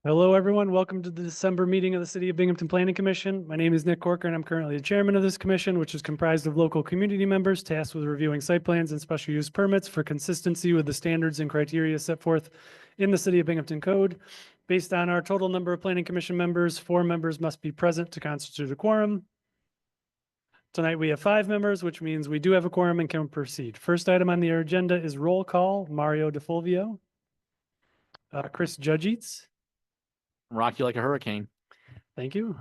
Hello, everyone. Welcome to the December meeting of the City of Binghamton Planning Commission. My name is Nick Corker, and I'm currently the chairman of this commission, which is comprised of local community members tasked with reviewing site plans and special use permits for consistency with the standards and criteria set forth in the City of Binghamton Code. Based on our total number of planning commission members, 4 members must be present to constitute a quorum. Tonight, we have 5 members, which means we do have a quorum and can proceed. First item on the agenda is roll call. Mario DeFulvio. Chris Judgeets. Rock you like a hurricane. Thank you.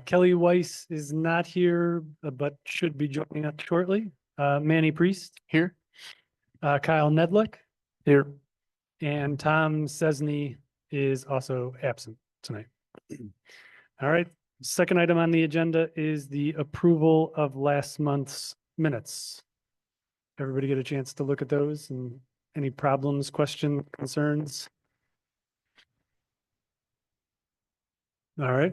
Kelly Weiss is not here, but should be joining us shortly. Manny Priest. Here. Kyle Nedlick. Here. And Tom Cesny is also absent tonight. All right. Second item on the agenda is the approval of last month's minutes. Everybody get a chance to look at those and any problems, questions, concerns? All right.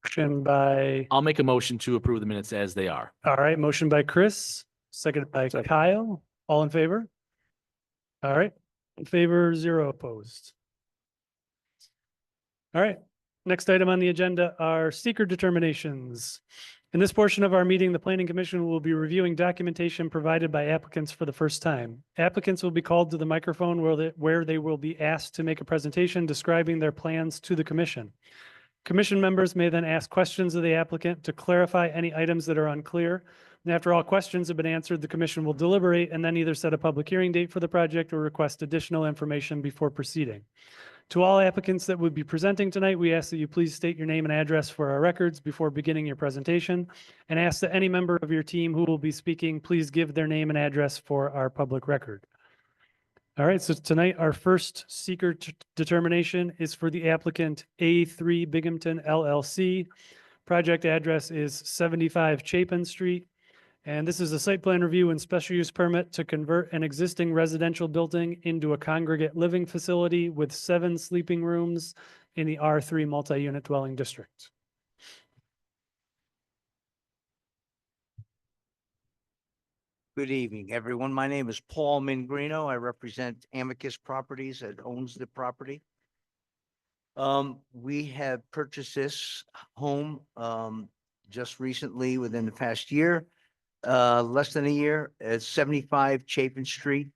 Motion by, I'll make a motion to approve the minutes as they are. all right, motion by Chris, seconded by Kyle. All in favor? All right, in favor, 0 opposed. All right, next item on the agenda are seeker determinations. In this portion of our meeting, the Planning Commission will be reviewing documentation provided by applicants for the first time. Applicants will be called to the microphone where they will be asked to make a presentation describing their plans to the commission. Commission members may then ask questions of the applicant to clarify any items that are unclear. And after all questions have been answered, the commission will deliberate and then either set a public hearing date for the project or request additional information before proceeding. To all applicants that would be presenting tonight, we ask that you please state your name and address for our records before beginning your presentation, and ask that any member of your team who will be speaking, please give their name and address for our public record. All right, so tonight our first seeker determination is for the applicant A3 Binghamton LLC. Project address is 75 Chapin Street. And this is a site plan review and special use permit to convert an existing residential building into a congregate living facility with 7 sleeping rooms in the R3 multi-unit dwelling district. Good evening, everyone. My name is Paul Mingrino. I represent Amicus Properties that owns the property. We have purchased this home just recently within the past year. Less than a year. It's 75 Chapin Street.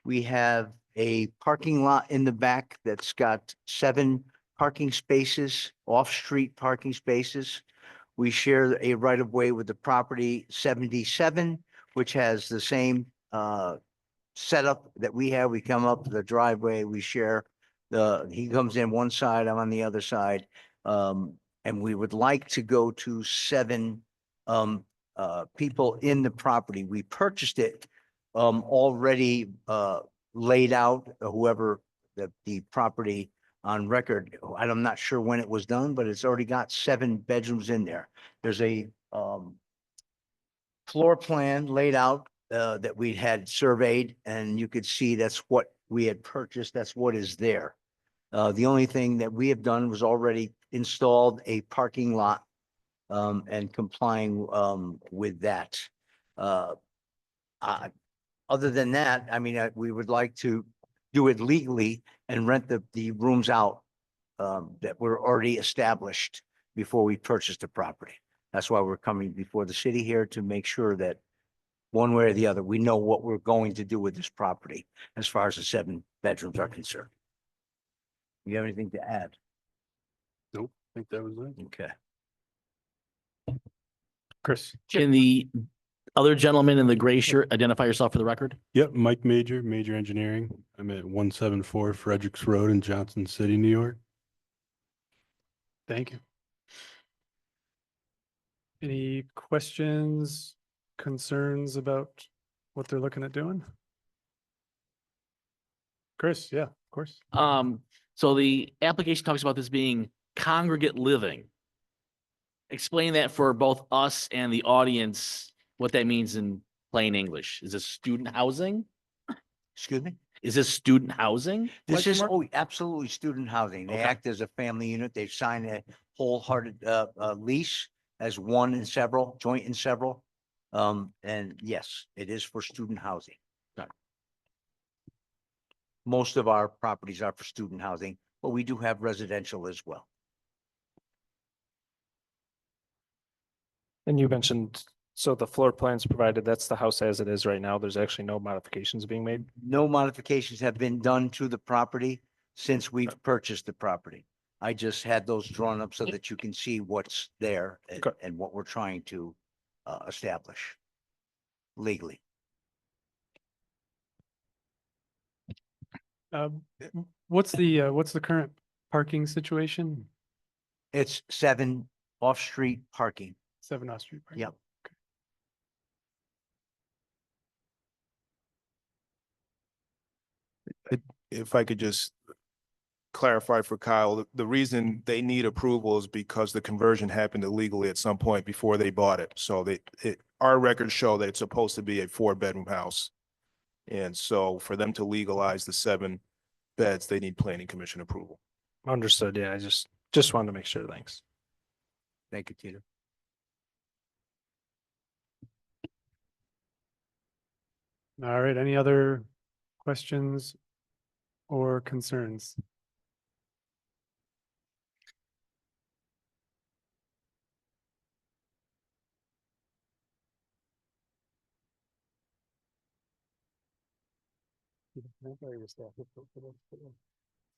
We have a parking lot in the back that's got 7 parking spaces, off-street parking spaces. We share a right-of-way with the property 77, which has the same setup that we have. We come up the driveway, we share he comes in one side, I'm on the other side. And we would like to go to 7 people in the property. We purchased it already laid out, whoever the property on record. I'm not sure when it was done, but it's already got 7 bedrooms in there. There's a floor plan laid out that we had surveyed, and you could see that's what we had purchased. That's what is there. The only thing that we have done was already installed a parking lot and complying with that. Other than that, I mean, we would like to do it legally and rent the rooms out that were already established before we purchased the property. That's why we're coming before the city here to make sure that one way or the other, we know what we're going to do with this property as far as the 7 bedrooms are concerned. You have anything to add? Nope, I think that was it. Okay. Chris. Can the other gentleman in the gray shirt identify yourself for the record? Yep, Mike Major, Major Engineering. I'm at 174 Fredericks Road in Johnson City, New York. Thank you. Any questions, concerns about what they're looking at doing? Chris, yeah, of course. So the application talks about this being congregate living. Explain that for both us and the audience, what that means in plain English. Is this student housing? Excuse me? Is this student housing? This is absolutely student housing. They Okay. act as a family unit. They've signed a wholehearted lease as one and several, joint and several. And yes, it is for student housing. Most of our properties are for student housing, but we do have residential as well. And you mentioned, so the floor plans provided, that's the house as it is right now. There's actually no modifications being made. No modifications have been done to the property since we've purchased the property. I just had those drawn up so that you can see what's there Okay. and what we're trying to establish legally. What's the current parking situation? It's 7 off-street parking. 7 Off Street. parking. Yep. If I could just clarify for Kyle, the reason they need approval is because the conversion happened illegally at some point before they bought it. So our records show that it's supposed to be a 4-bedroom house. And so for them to legalize the 7 beds, they need planning commission approval. Understood. Yeah, I just wanted to make sure. Thanks. Thank you, Tito. All right, any other questions or concerns?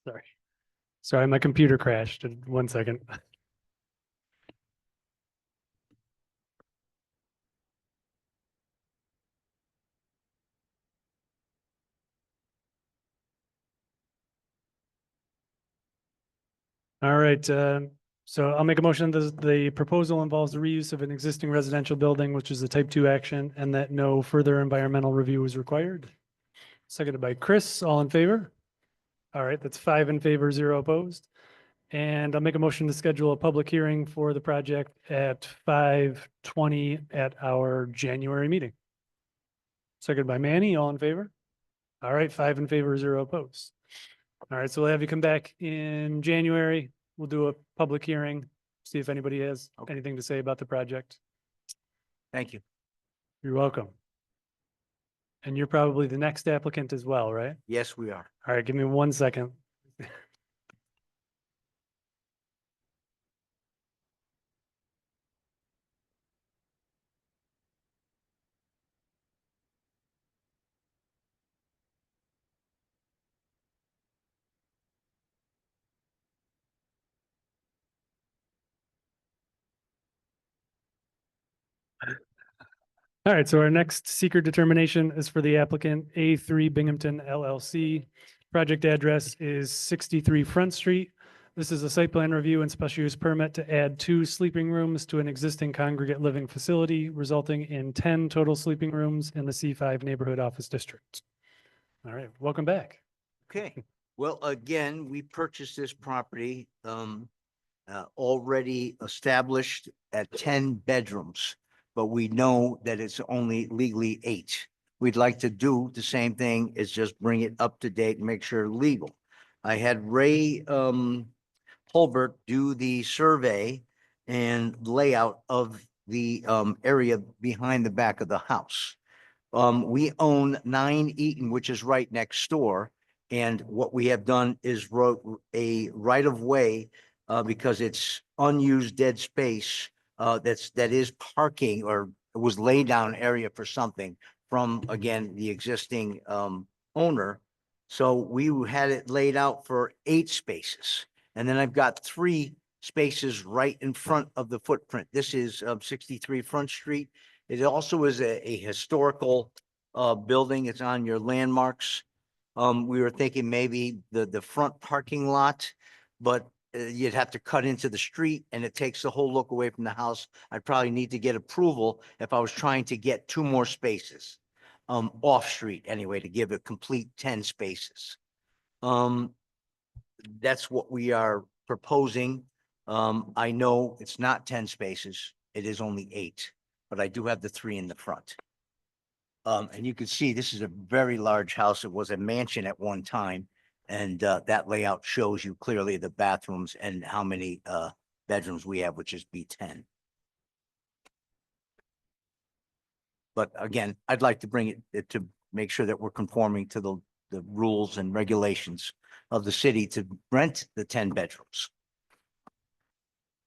Sorry. Sorry, my computer crashed. 1 second. All right, so I'll make a motion that the proposal involves the reuse of an existing residential building, which is a type 2 action, and that no further environmental review is required. Seconded by Chris, all in favor? All right, that's 5 in favor, 0 opposed. And I'll make a motion to schedule a public hearing for the project at 5:20 at our January meeting. Seconded by Manny, all in favor? All right, 5 in favor, 0 opposed. All right, so we'll have you come back in January. We'll do a public hearing, see if anybody has Okay. anything to say about the project. Thank you. You're welcome. And you're probably the next applicant as well, right? Yes, we are. All right, give me 1 second. All right, so our next seeker determination is for the applicant A3 Binghamton LLC. Project address is 63 Front Street. This is a site plan review and special use permit to add 2 sleeping rooms to an existing congregate living facility, resulting in 10 total sleeping rooms in the C5 Neighborhood Office District. All right, welcome back. Okay, well, again, we purchased this property already established at 10 bedrooms, but we know that it's only legally 8. We'd like to do the same thing, is just bring it up to date and make sure legal. I had Ray Holbert do the survey and layout of the area behind the back of the house. We own 9 Eaton, which is right next door. And what we have done is wrote a right of way because it's unused dead space that is parking, or it was laid down area for something from, again, the existing owner. So we had it laid out for 8 spaces. And then I've got 3 spaces right in front of the footprint. This is 63 Front Street. It also is a historical building. It's on your landmarks. We were thinking maybe the front parking lot, but you'd have to cut into the street and it takes the whole look away from the house. I'd probably need to get approval if I was trying to get 2 more spaces off street anyway, to give a complete 10 spaces. That's what we are proposing. I know it's not 10 spaces. It is only 8, but I do have the 3 in the front. And you can see this is a very large house. It was a mansion at one time. And that layout shows you clearly the bathrooms and how many bedrooms we have, which is B10. But again, I'd like to bring it to make sure that we're conforming to the rules and regulations of the city to rent the 10 bedrooms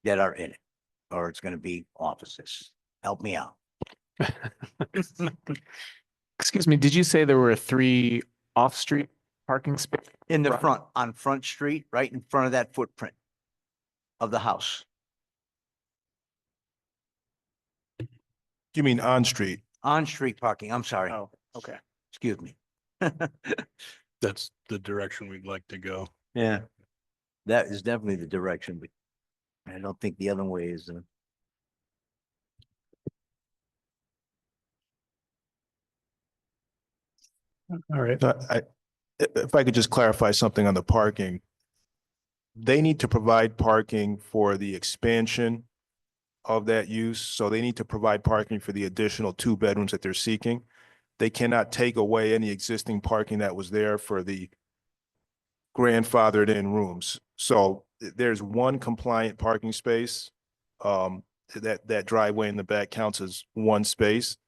that are in it, or it's gonna be offices. Help me out. Excuse me, did you say there were 3 off-street parking spaces? In the Right. front, on Front Street, right in front of that footprint of the house, You mean on street? on-street parking, I'm sorry, Oh, okay. excuse me. That's the direction we'd like to go. Yeah. That is definitely the direction, but I don't think the other way is, All right. If I could just clarify something on the parking. They need to provide parking for the expansion of that use. So they need to provide parking for the additional 2 bedrooms that they're seeking. They cannot take away any existing parking that was there for the grandfathered in rooms. So there's 1 compliant parking space. That driveway in the back counts as 1 space.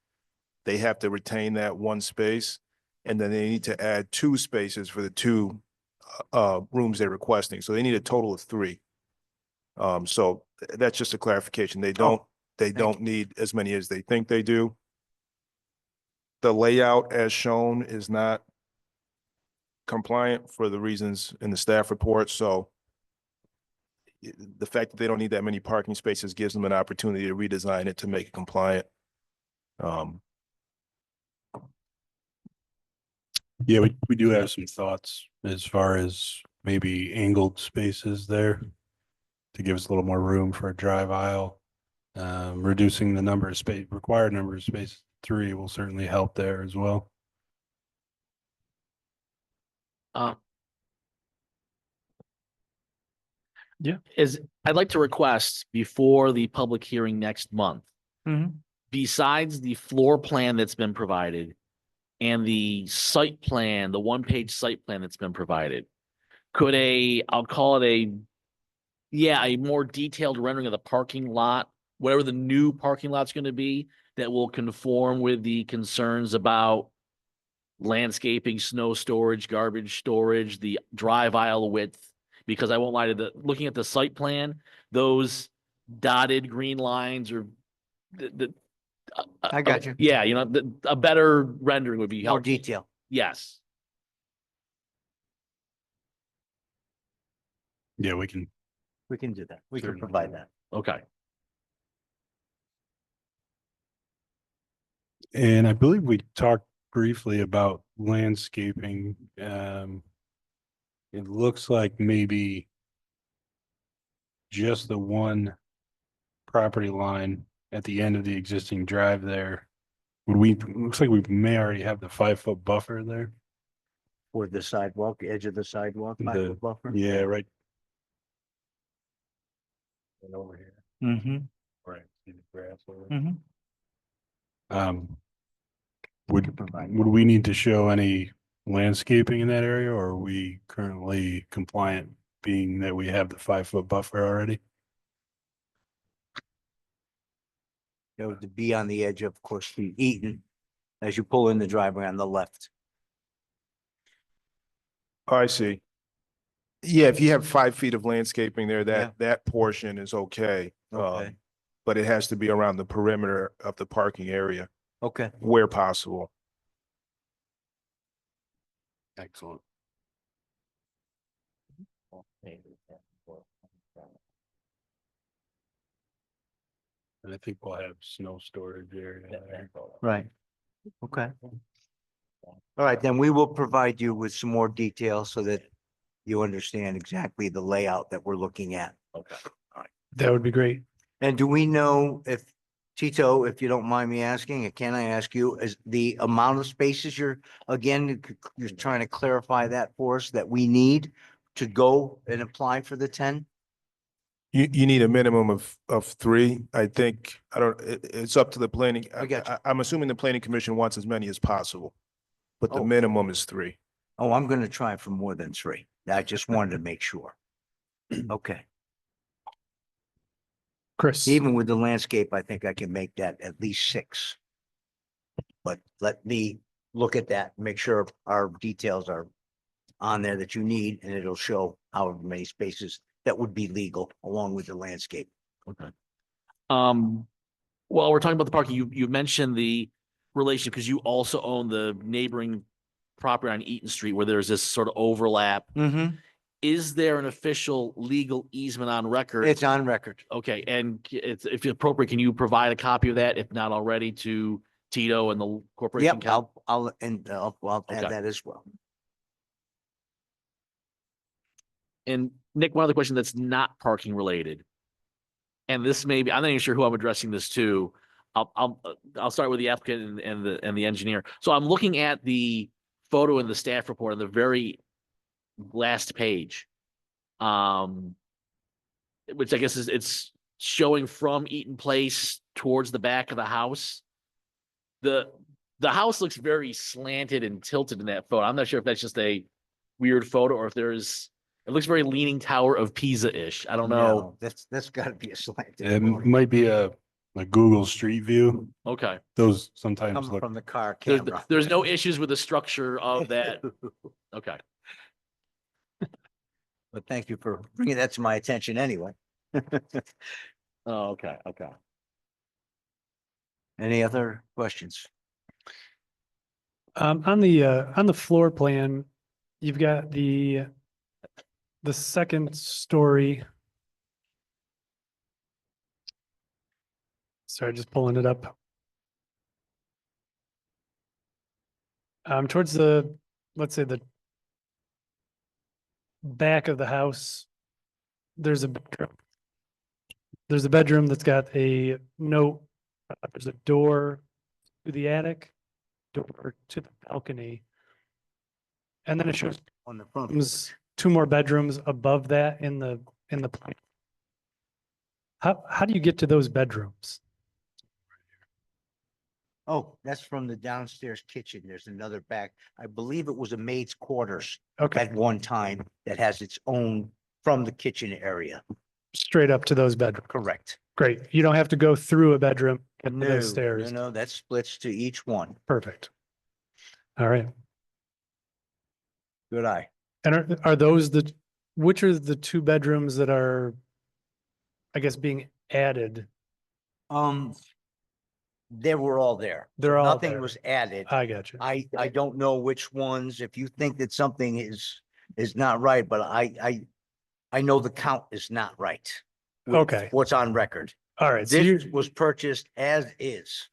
They have to retain that 1 space. And then they need to add 2 spaces for the 2 rooms they're requesting. So they need a total of 3. So that's just a clarification. They don't need as many as they think they do. The layout as shown is not compliant for the reasons in the staff report. So the fact that they don't need that many parking spaces gives them an opportunity to redesign it to make it compliant. Yeah, we do have some thoughts as far as maybe angled spaces there to give us a little more room for a drive aisle. Reducing the number of space, required number of spaces, 3 will certainly help there as well. Yeah. I'd like to request before the public hearing next month, Mhm. besides the floor plan that's been provided and the site plan, the 1-page site plan that's been provided, could I'll call it a more detailed rendering of the parking lot, whatever the new parking lot's going to be, that will conform with the concerns about landscaping, snow storage, garbage storage, the drive aisle width. Because I won't lie to looking at the site plan, those dotted green lines are I got you. Yeah, a better rendering would be More helpful. detail. Yes. Yeah, we can. We can do that. We can Certainly. provide that. Okay. And I believe we talked briefly about landscaping. It looks like maybe just the 1 property line at the end of the existing drive there. Looks like we may already have the 5-foot buffer there. For the sidewalk, edge of the sidewalk, 5-foot buffer. Yeah, right. And over here. Mm-hmm. Right. See the grass over Mm-hmm. Would we need to show any landscaping in that area, or are we currently compliant, being that we have the 5-foot buffer already? It would be on the edge of course, Street, Eaton, as you pull in the driveway on the left. I see. Yeah, if you have 5 feet of landscaping there, Yeah. that portion is okay. Okay. But it has to be around the perimeter of the parking area Okay. where possible. Excellent. And I think we'll have snow storage area there. Right. Okay. All right, then we will provide you with some more detail so that you understand exactly the layout that we're looking at. Okay. That would be great. And do we know if, Tito, if you don't mind me asking, can I ask you, is the amount of spaces you're trying to clarify that for us that we need to go and apply for the 10? You need a minimum of 3. I think, it's up to the planning. I got you. I'm assuming the planning commission wants as many as possible, but the Oh. minimum is 3. Oh, I'm gonna try for more than 3. I just wanted to make sure. Okay, Chris. even with the landscape, I think I can make that at least 6. But let me look at that, make sure our details are on there that you need, and it'll show however many spaces that would be legal along with the landscape. Okay. Well, we're talking about the parking. You mentioned the relation because you also own the neighboring property on Eaton Street where there's this sort of overlap. Mm-hmm. Is there an official legal easement on record? It's on record. Okay, and it's, if appropriate, can you provide a copy of that, if not already, to Tito and the corporation? Yep, I'll add Okay. that as well. And Nick, one other question that's not parking related. And this may be, I'm not even sure who I'm addressing this to. I'll start with the applicant and the engineer. So I'm looking at the photo in the staff report on the very last page. Which I guess is, it's showing from Eaton Place towards the back of the house. The house looks very slanted and tilted in that photo. I'm not sure if that's just a weird photo or if there's, it looks very Leaning Tower of Pisa-ish. I don't know. No, that's gotta be a slanted. It photo. might be a Google Street View. Okay. Those sometimes Coming look, from the car There's, camera. there's no issues with the structure of that. Okay. But thank you for bringing that to my attention anyway. Oh, okay. Okay. Any other questions? On the floor plan, you've got the second story. Sorry, just pulling it up. Towards the, let's say the back of the house, there's a bedroom. There's a bedroom that's got a note. There's a door to the attic, door to the balcony. And then it shows On the front. two more bedrooms above that in the plan. How do you get to those bedrooms? Oh, that's from the downstairs kitchen. There's another back. I believe it was a maid's quarters Okay, at one time that has its own from the kitchen area. straight up to those bedrooms. Correct. Great. You don't have to go through a bedroom, get to No, those stairs. no, that splits to each one. Perfect. All right. Good eye. And are those which are the two bedrooms that are, I guess, being added? They were all there. They're all Nothing there. was added. I got you. I don't know which ones, if you think that something is not right, but I know the count is not right. with Okay. What's on record. All right. So This you're, was purchased as is.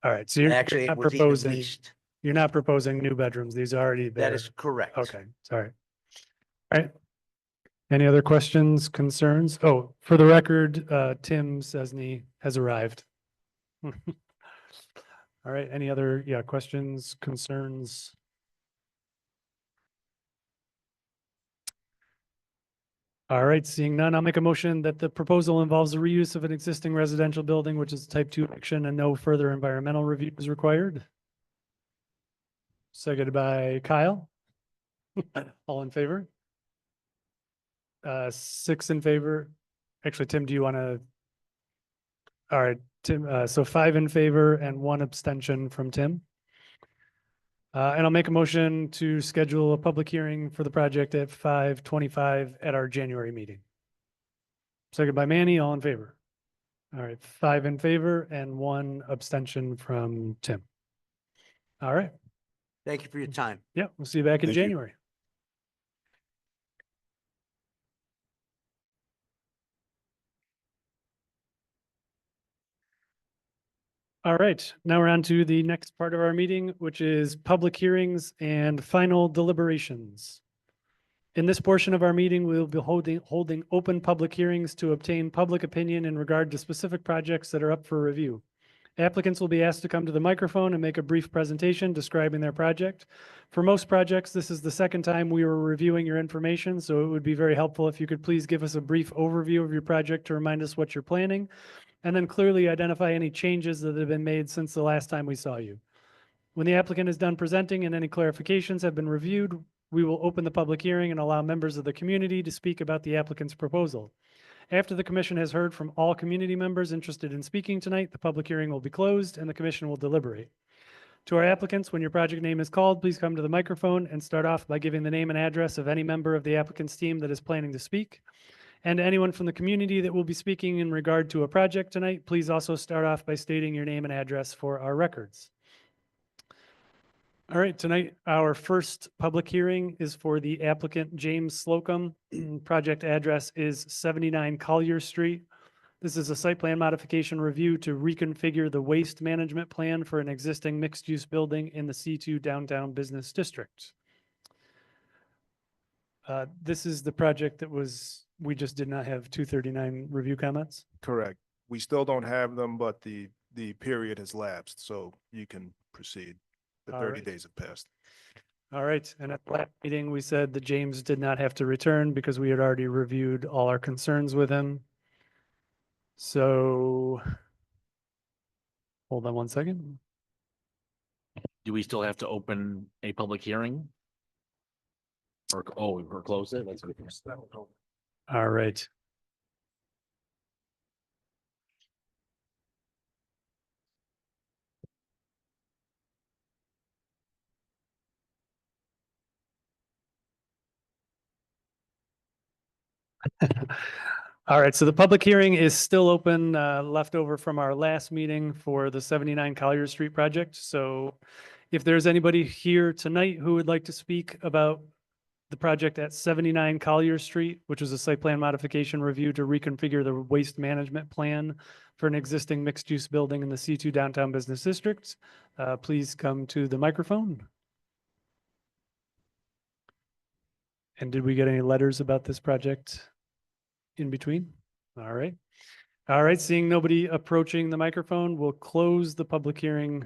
all right. So you're Actually, not it was even proposing, leased. you're not proposing new bedrooms. These are already there. That is correct. Okay, sorry. All right. Any other questions, concerns? Oh, for the record, Tim Sesney has arrived. All right, any other, questions, concerns? All right, seeing none, I'll make a motion that the proposal involves the reuse of an existing residential building, which is type 2 action, and no further environmental review is required. Seconded by Kyle. All in favor? 6 in favor. Actually, Tim, do you want to? All right, Tim, so 5 in favor and 1 abstention from Tim. And I'll make a motion to schedule a public hearing for the project at 5:25 at our January meeting. Second by Manny, all in favor. All right, 5 in favor and 1 abstention from Tim. All right, Thank you for your time. yeah, we'll see you back in Thank you. January. All right, now we're on to the next part of our meeting, which is public hearings and final deliberations. In this portion of our meeting, we will be holding open public hearings to obtain public opinion in regard to specific projects that are up for review. Applicants will be asked to come to the microphone and make a brief presentation describing their project. For most projects, this is the second time we were reviewing your information, so it would be very helpful if you could please give us a brief overview of your project to remind us what you're planning, and then clearly identify any changes that have been made since the last time we saw you. When the applicant is done presenting and any clarifications have been reviewed, we will open the public hearing and allow members of the community to speak about the applicant's proposal. After the commission has heard from all community members interested in speaking tonight, the public hearing will be closed and the commission will deliberate. To our applicants, when your project name is called, please come to the microphone and start off by giving the name and address of any member of the applicant's team that is planning to speak. And to anyone from the community that will be speaking in regard to a project tonight, please also start off by stating your name and address for our records. All right, tonight, our first public hearing is for the applicant James Slocum. Project address is 79 Collier Street. This is a site plan modification review to reconfigure the waste management plan for an existing mixed-use building in the C2 Downtown Business District. This is the project that we just did not have 239 review comments. Correct. We still don't have them, but the period has lapsed, so you can proceed. The All 30 right. days have passed. All right, and at the last meeting, we said that James did not have to return because we had already reviewed all our concerns with him. So, hold on one second. Do we still have to open a public hearing? Or close it? Let's All right. All right, so the public hearing is still open, left over from our last meeting for the 79 Collier Street project. So if there's anybody here tonight who would like to speak about the project at 79 Collier Street, which was a site plan modification review to reconfigure the waste management plan for an existing mixed-use building in the C2 Downtown Business District, please come to the microphone. And did we get any letters about this project in between? All right. All right, seeing nobody approaching the microphone, we'll close the public hearing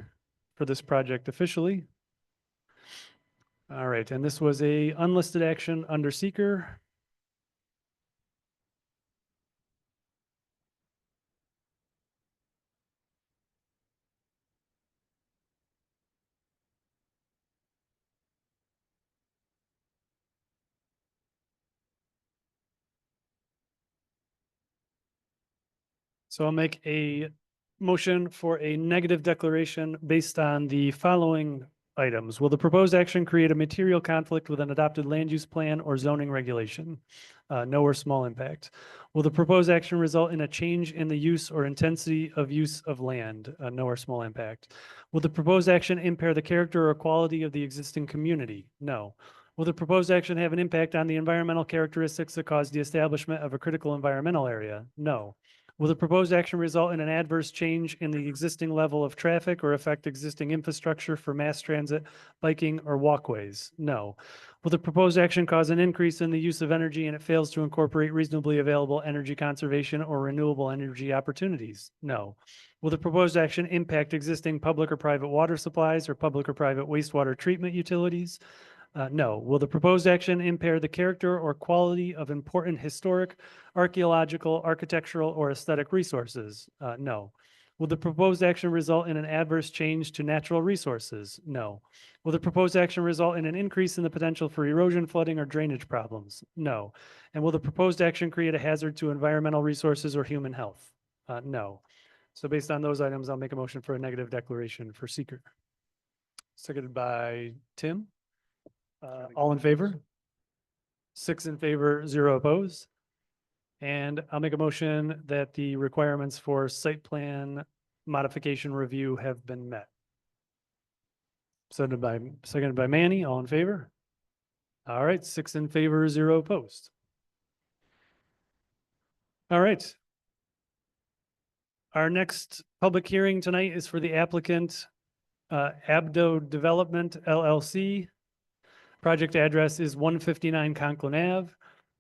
for this project officially. All right, and this was a unlisted action under seeker. So I'll make a motion for a negative declaration based on the following items. Will the proposed action create a material conflict with an adopted land use plan or zoning regulation? No or small impact. Will the proposed action result in a change in the use or intensity of use of land? No or small impact. Will the proposed action impair the character or quality of the existing community? No. Will the proposed action have an impact on the environmental characteristics that cause the establishment of a critical environmental area? No. Will the proposed action result in an adverse change in the existing level of traffic or affect existing infrastructure for mass transit, biking, or walkways? No. Will the proposed action cause an increase in the use of energy and it fails to incorporate reasonably available energy conservation or renewable energy opportunities? No. Will the proposed action impact existing public or private water supplies or public or private wastewater treatment utilities? No. Will the proposed action impair the character or quality of important historic, archaeological, architectural, or aesthetic resources? No. Will the proposed action result in an adverse change to natural resources? No. Will the proposed action result in an increase in the potential for erosion, flooding, or drainage problems? No. And will the proposed action create a hazard to environmental resources or human health? No. So based on those items, I'll make a motion for a negative declaration for seeker. Seconded by Tim. All in favor? 6 in favor, 0 opposed. And I'll make a motion that the requirements for site plan modification review have been met. Seconded by Manny, all in favor? All right, 6 in favor, 0 opposed. All right. Our next public hearing tonight is for the applicant, Abdo Development LLC. Project address is 159 Conklin Ave.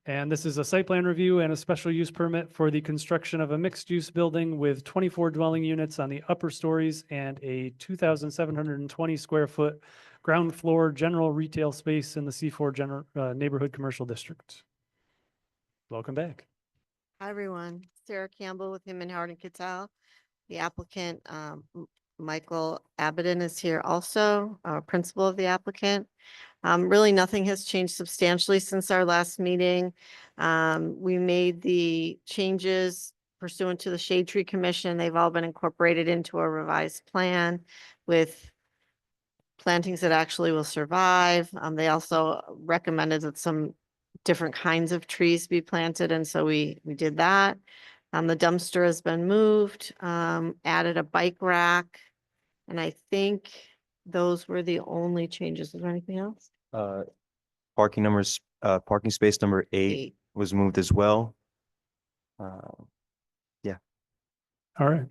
And this is a site plan review and a special use permit for the construction of a mixed-use building with 24 dwelling units on the upper stories and a 2,720 square foot ground floor general retail space in the C4 neighborhood commercial district. Welcome back. Hi, everyone. Sarah Campbell with him and Howard and Kittel. The applicant, Michael Abaddon, is here also, principal of the applicant. Really, nothing has changed substantially since our last meeting. We made the changes pursuant to the Shade Tree Commission. They've all been incorporated into a revised plan with plantings that actually will survive. They also recommended that some different kinds of trees be planted, and so we did that. The dumpster has been moved, added a bike rack, and I think those were the only changes. Is there anything else? Parking space number 8 Eight. was moved as well. All right.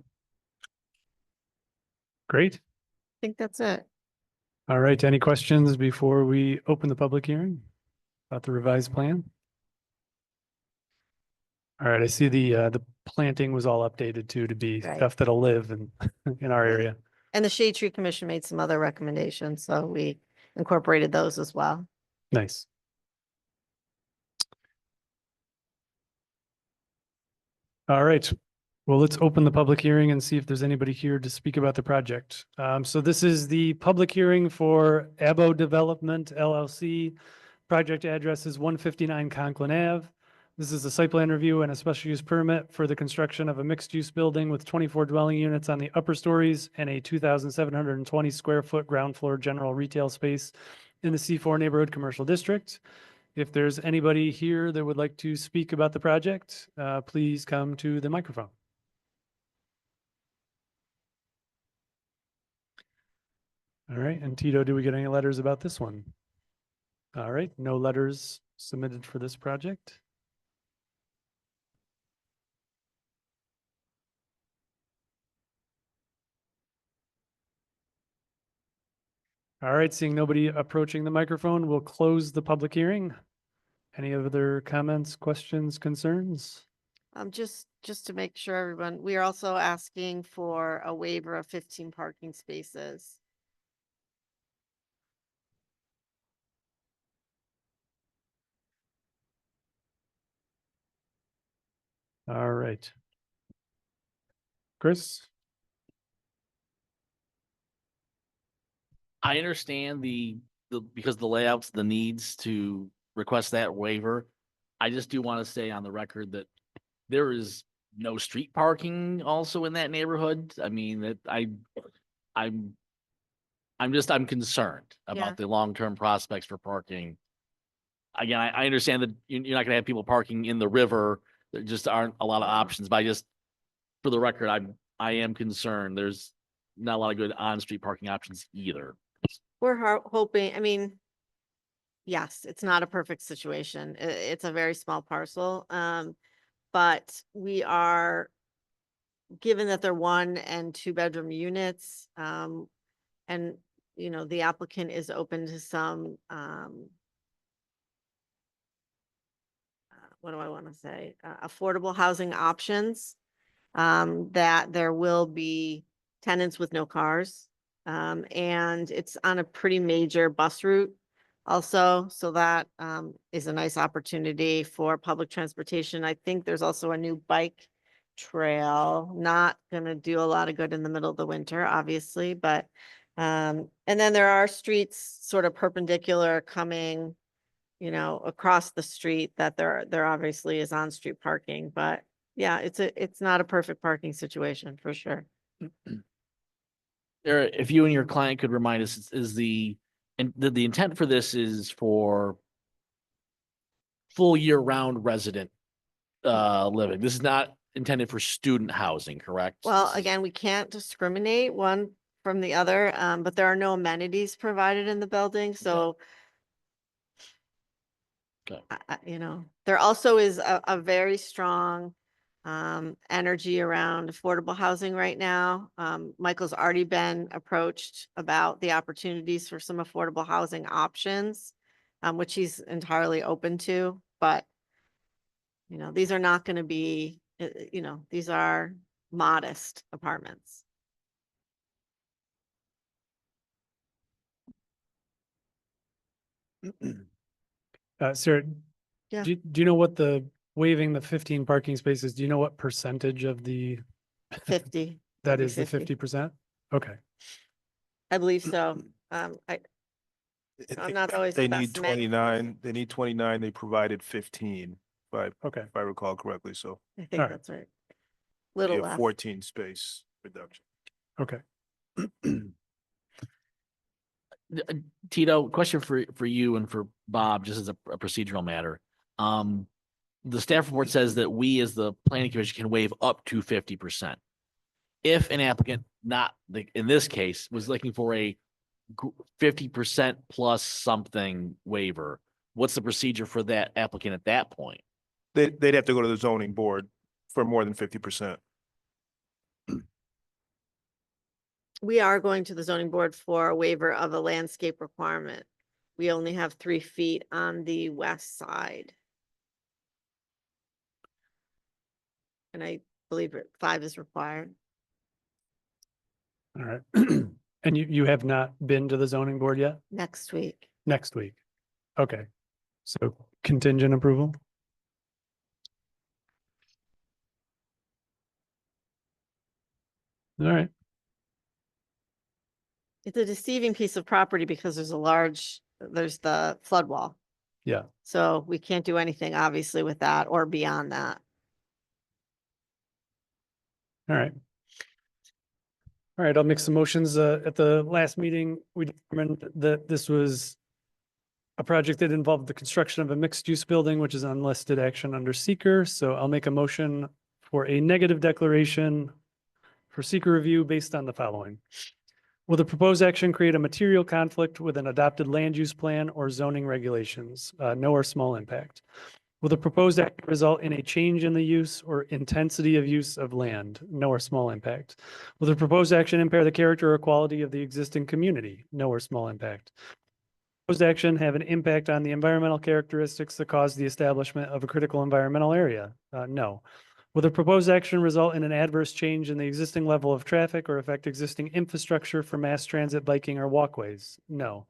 Great. I think that's it. All right. Any questions before we open the public hearing about the revised plan? All right. I see the planting was all updated too to be Right. stuff that'll live in our Yeah. area. And the Shade Tree Commission made some other recommendations, so we incorporated those as well. Nice. All right. Well, let's open the public hearing and see if there's anybody here to speak about the project. So this is the public hearing for Abo Development LLC. Project address is 159 Conklin Ave. This is a site plan review and a special use permit for the construction of a mixed-use building with 24 dwelling units on the upper stories and a 2,720 square foot ground floor general retail space in the C4 neighborhood commercial district. If there's anybody here that would like to speak about the project, please come to the microphone. All right, and Tito, do we get any letters about this one? All right, no letters submitted for this project. All right, seeing nobody approaching the microphone, we'll close the public hearing. Any other comments, questions, concerns? Just to make sure everyone, we are also asking for a waiver of 15 parking spaces. All right. Chris? I understand because the layouts, the needs to request that waiver. I just do want to say on the record that there is no street parking also in that neighborhood. I mean, that I'm concerned Yeah. about the long-term prospects for parking. Again, I understand that you're not gonna have people parking in the river. There just aren't a lot of options, but for the record, I am concerned. There's not a lot of good on-street parking options either. We're hoping, I mean, yes, it's not a perfect situation. It's a very small parcel. But we are, given that they're 1 and 2 bedroom units, and, the applicant is open to some, what do I want to say? Affordable housing options, that there will be tenants with no cars. And it's on a pretty major bus route also, so that is a nice opportunity for public transportation. I think there's also a new bike trail, not gonna do a lot of good in the middle of the winter, obviously, but and then there are streets sort of perpendicular coming, across the street that there obviously is on-street parking, but yeah, it's not a perfect parking situation for sure. Eric, if you and your client could remind us, the intent for this is for full year-round resident living. This is not intended for student housing, correct? Well, again, we can't discriminate one from the other, but there are no amenities provided in the building, so Okay. there also is a very strong energy around affordable housing right now. Michael's already been approached about the opportunities for some affordable housing options, which he's entirely open to, but these are not going to be, these are modest apartments. Sarah, Yeah. do you know what waiving the 15 parking spaces, do you know what percentage of the, 50. that Maybe is the 50%? Okay. I believe so. I'm not always the They best need med- 29, they need 29, they provided 15, Okay. if I recall correctly, so I think Alright. that's right. be Little a less. 14 space reduction. Okay. Tito, question for you and for Bob, just as a procedural matter. The staff report says that we as the planning commission can waive up to 50%. If an applicant, not in this case, was looking for a 50% plus something waiver, what's the procedure for that applicant at that point? They'd have to go to the zoning board for more than 50%. We are going to the zoning board for a waiver of a landscape requirement. We only have 3 feet on the west side. And I believe 5 is required. All right. And you have not been to the zoning board yet? Next week. Next week. Okay. So contingent approval? All right. It's a deceiving piece of property because there's the flood wall. Yeah. So we can't do anything obviously with that or beyond that. All right. All right, I'll make some motions. At the last meeting, we determined that this was a project that involved the construction of a mixed-use building, which is unlisted action under seeker. So I'll make a motion for a negative declaration for seeker review based on the following. Will the proposed action create a material conflict with an adopted land use plan or zoning regulations? No or small impact. Will the proposed act result in a change in the use or intensity of use of land? No or small impact. Will the proposed action impair the character or quality of the existing community? No or small impact. Proposed action have an impact on the environmental characteristics that cause the establishment of a critical environmental area? No. Will the proposed action result in an adverse change in the existing level of traffic or affect existing infrastructure for mass transit, biking, or walkways? No.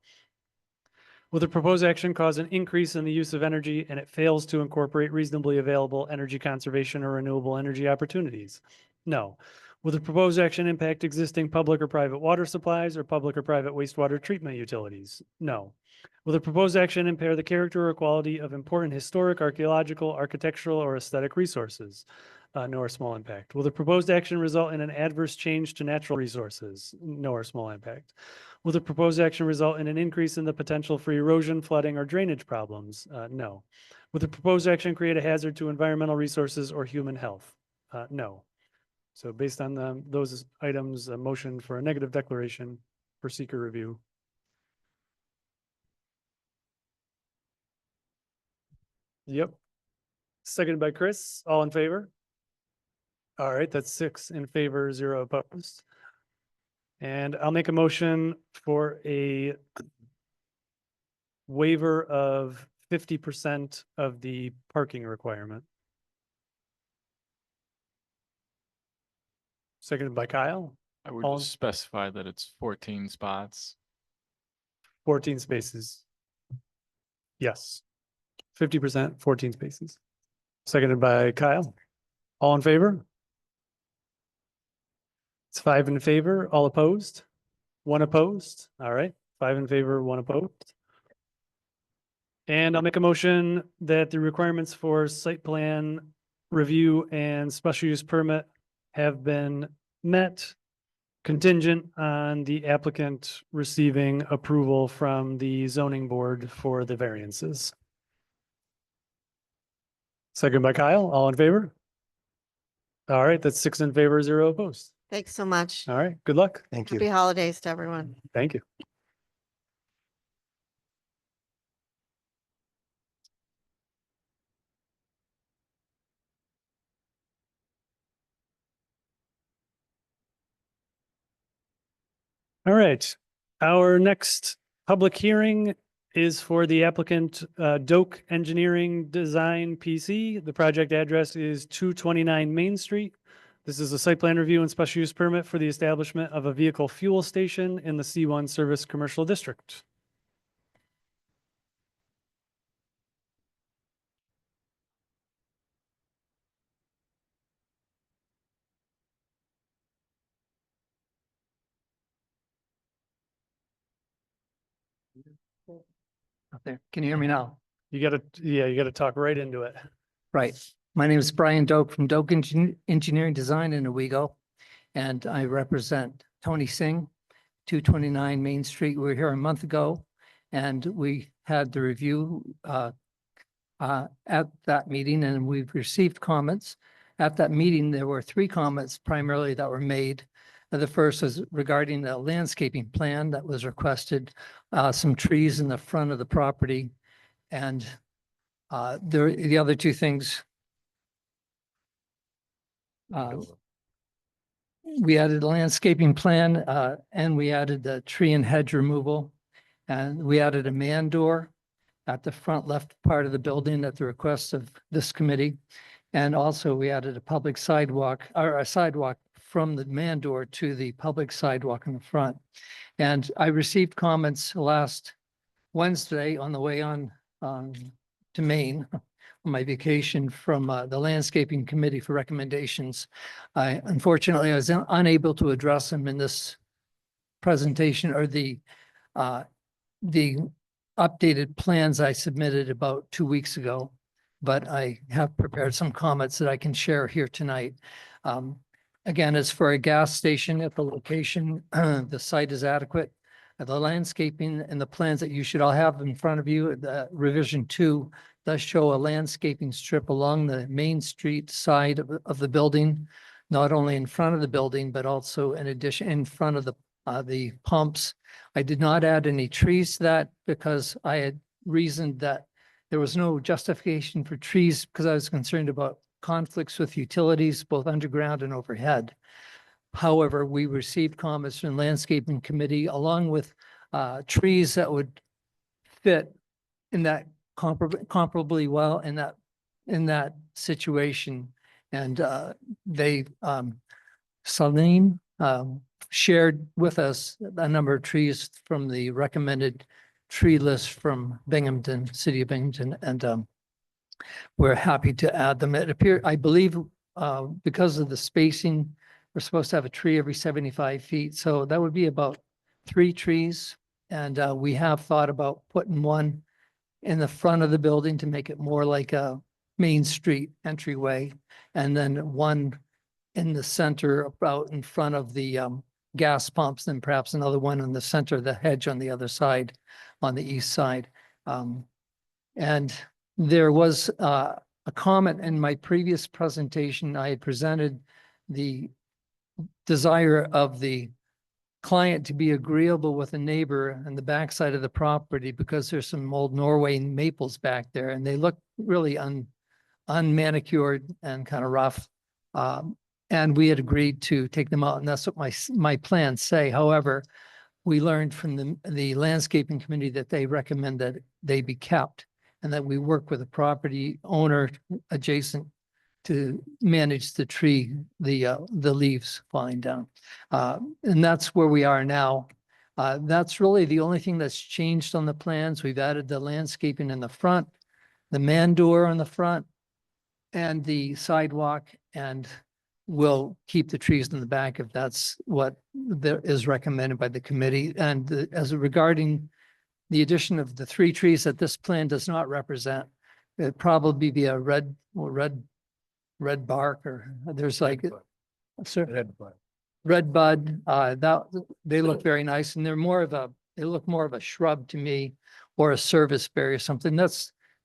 Will the proposed action cause an increase in the use of energy and it fails to incorporate reasonably available energy conservation or renewable energy opportunities? No. Will the proposed action impact existing public or private water supplies or public or private wastewater treatment utilities? No. Will the proposed action impair the character or quality of important historic, archaeological, architectural, or aesthetic resources? No or small impact. Will the proposed action result in an adverse change to natural resources? No or small impact. Will the proposed action result in an increase in the potential for erosion, flooding, or drainage problems? No. Will the proposed action create a hazard to environmental resources or human health? No. So based on those items, a motion for a negative declaration for seeker review. Yep. Seconded by Chris. All in favor? All right, that's 6 in favor, 0 opposed. And I'll make a motion for a waiver of 50% of the parking requirement. Seconded by Kyle. I would All- just specify that it's 14 spots. 14 spaces. Yes. 50%, 14 spaces. Seconded by Kyle. All in favor? It's 5 in favor, all opposed? 1 opposed. All right, 5 in favor, 1 opposed. And I'll make a motion that the requirements for site plan review and special use permit have been met, contingent on the applicant receiving approval from the zoning board for the variances. Second by Kyle, all in favor? All right, that's 6 in favor, 0 opposed. Thanks so much. All right, good luck. Thank Happy you. holidays to everyone. Thank you. All right, our next public hearing is for the applicant Doak Engineering Design PC. The project address is 229 Main Street. This is a site plan review and special use permit for the establishment of a vehicle fuel station in the C1 Service Commercial District. Up there. Can you hear me now? You gotta talk right into it. Right. My name is Brian Doak from Doak Engineering Design in Owego. And I represent Tony Singh 229 Main Street. We were here a month ago, and we had the review at that meeting, and we've received comments. At that meeting, there were 3 comments primarily that were made. The first was regarding the landscaping plan that was requested, some trees in the front of the property. And the other 2 things, we added a landscaping plan, and we added the tree and hedge removal. And we added a man door at the front left part of the building at the request of this committee. And also we added a public sidewalk, or a sidewalk from the man door to the public sidewalk in the front. And I received comments last Wednesday on the way on to Maine on my vacation from the landscaping committee for recommendations. Unfortunately, I was unable to address them in this presentation, or the updated plans I submitted about 2 weeks ago, but I have prepared some comments that I can share here tonight. Again, as for a gas station at the location, the site is adequate. The landscaping and the plans that you should all have in front of you, the revision 2 does show a landscaping strip along the Main Street side of the building, not only in front of the building, but also in addition in front of the pumps. I did not add any trees to that because I had reasoned that there was no justification for trees because I was concerned about conflicts with utilities, both underground and overhead. However, we received comments from the landscaping committee along with trees that would fit in that comparably well in that situation. And Salim shared with us a number of trees from the recommended tree list from Binghamton, City of Binghamton, and we're happy to add them. It appears, I believe, because of the spacing, we're supposed to have a tree every 75 feet. So that would be about 3 trees. And we have thought about putting one in the front of the building to make it more like a Main Street entryway. And then one in the center about in front of the gas pumps, and perhaps another one in the center of the hedge on the other side, on the east side. And there was a comment in my previous presentation. I had presented the desire of the client to be agreeable with a neighbor on the backside of the property because there's some old Norway maples back there, and they look really unmanicured and kind of rough. And we had agreed to take them out, and that's what my plans say. However, we learned from the landscaping committee that they recommend that they be kept, and that we work with a property owner adjacent to manage the tree, the leaves falling down. And that's where we are now. That's really the only thing that's changed on the plans. We've added the landscaping in the front, the man door on the front, and the sidewalk, and we'll keep the trees in the back if that's what is recommended by the committee. And as regarding the addition of the 3 trees that this plan does not represent, it'd probably be a red bark, or there's like red bud. That they look very nice, and they look more of a shrub to me, or a service berry or something.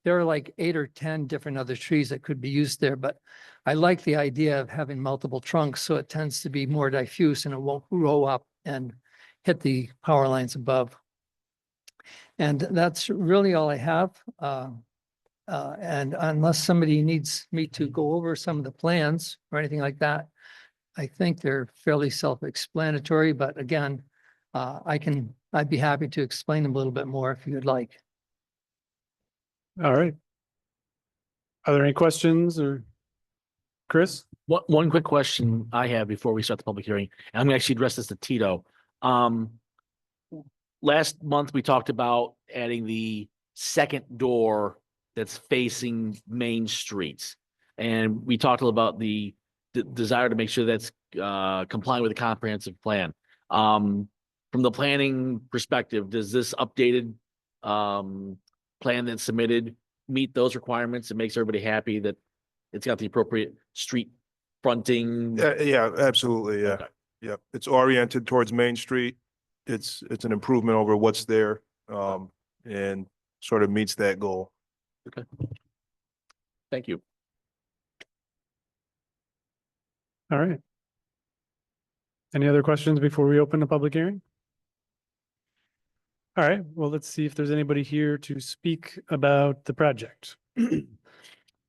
There are like 8 or 10 different other trees that could be used there, but I like the idea of having multiple trunks, so it tends to be more diffuse and it won't grow up and hit the power lines above. And that's really all I have. And unless somebody needs me to go over some of the plans or anything like that, I think they're fairly self-explanatory, but again, I'd be happy to explain them a little bit more if you'd like. All right. Are there any questions, or Chris? One quick question I have before we start the public hearing, and I'm going to actually address this to Tito. Last month, we talked about adding the second door that's facing Main Street. And we talked a little about the desire to make sure that's compliant with the comprehensive plan. From the planning perspective, does this updated plan that's submitted meet those requirements? It makes everybody happy that it's got the appropriate street fronting? Yeah, absolutely. Yeah. Okay. Yeah. It's oriented towards Main Street. it's an improvement over what's there, and sort of meets that goal. Thank you. All right. Any other questions before we open the public hearing? All right, well, let's see if there's anybody here to speak about the project.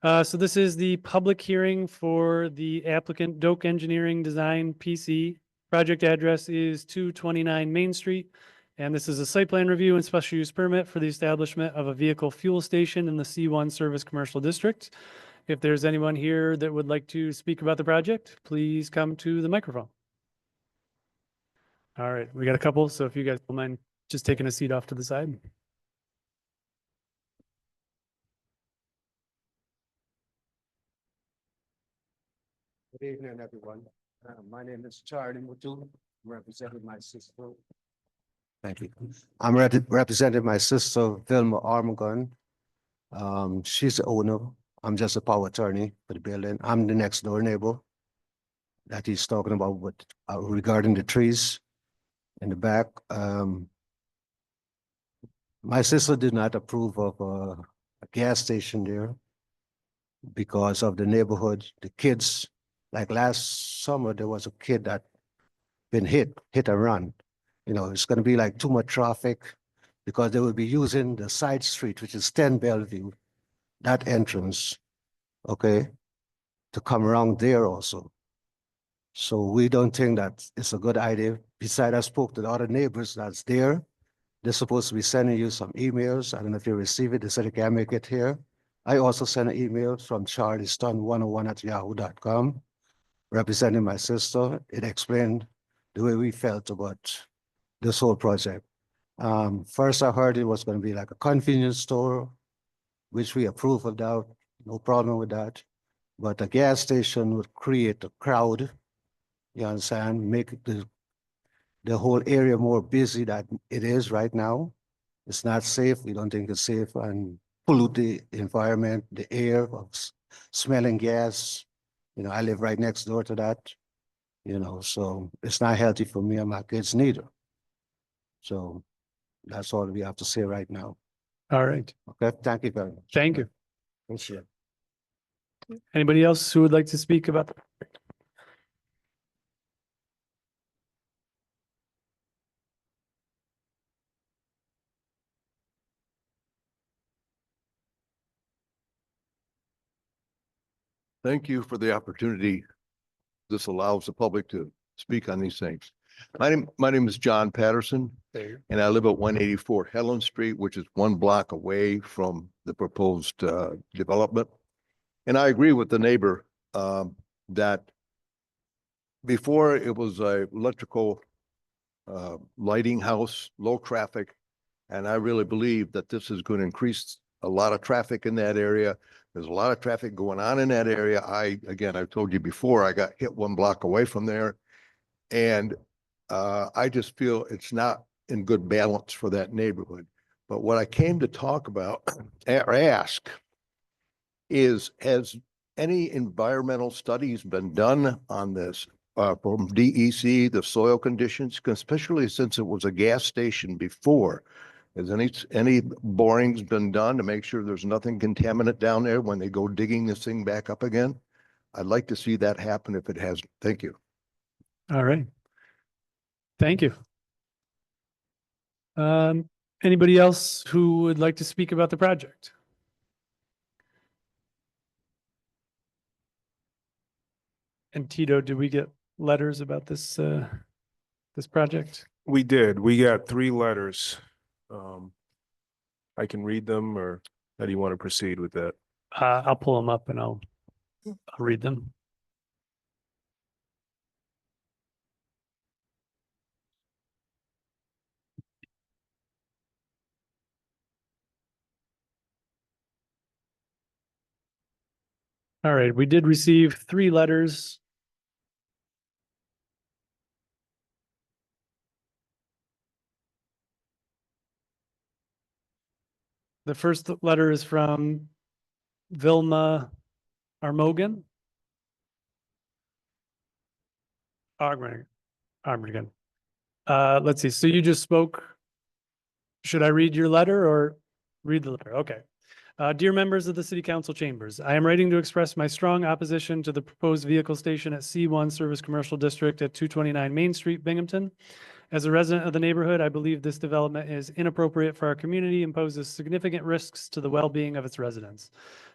So this is the public hearing for the applicant Doak Engineering Design PC. Project address is 229 Main Street. And this is a site plan review and special use permit for the establishment of a vehicle fuel station in the C1 Service Commercial District. If there's anyone here that would like to speak about the project, please come to the microphone. All right, we got a couple, so if you guys don't mind just taking a seat off to the side. Good evening, everyone. My name is Charlie Mutu, representing my sister. Thank you. I'm representing my sister, Vilma Armagon. She's the owner. I'm just a power attorney for the building. I'm the next door neighbor that he's talking about regarding the trees in the back. My sister did not approve of a gas station there because of the neighborhood, the kids. Like last summer, there was a kid that been hit and run. You know, it's gonna be like too much traffic because they will be using the side street, which is 10 Bellevue, that entrance, okay, to come around there also. So we don't think that it's a good idea. Besides, I spoke to the other neighbors that's there. They're supposed to be sending you some emails. I don't know if you receive it. They said they can't make it here. I also sent an email from charlieston101@yahoo.com. representing my sister. It explained the way we felt about this whole project. First I heard it was going to be like a convenience store, which we approve of that, no problem with that. But a gas station would create a crowd, you understand, make the whole area more busy than it is right now. It's not safe. We don't think it's safe and pollute the environment, the air of smelling gas. You know, I live right next door to that, you know, so it's not healthy for me and my kids neither. So that's all we have to say right now. All right, Okay, thank you very much. thank you. Appreciate it. Anybody else who would like to speak about the project? Thank you for the opportunity. This allows the public to speak on these things. My name is John Patterson, and I live at 184 Helen Street, which is 1 block away from the proposed development. And I agree with the neighbor that before it was a electrical lighting house, low traffic, and I really believe that this is going to increase a lot of traffic in that area. There's a lot of traffic going on in that area. Again, I told you before, I got hit 1 block away from there. And I just feel it's not in good balance for that neighborhood. But what I came to talk about or ask is, has any environmental studies been done on this from DEC, the soil conditions, especially since it was a gas station before? Has any borings been done to make sure there's nothing contaminant down there when they go digging this thing back up again? I'd like to see that happen if it hasn't. Thank you. All right. Thank you. Anybody else who would like to speak about the project? And Tito, did we get letters about this, this project? We did. We got 3 letters. I can read them, or how do you want to proceed with that? I'll pull them up and I'll read them. All right, we did receive 3 letters. The first letter is from Vilma Armogan. Armagan. Let's see. So you just spoke. Should I read your letter or read the letter? Okay. Dear members of the City Council chambers, I am writing to express my strong opposition to the proposed vehicle station at C1 Service Commercial District at 229 Main Street, Binghamton. As a resident of the neighborhood, I believe this development is inappropriate for our community and poses significant risks to the well-being of its residents.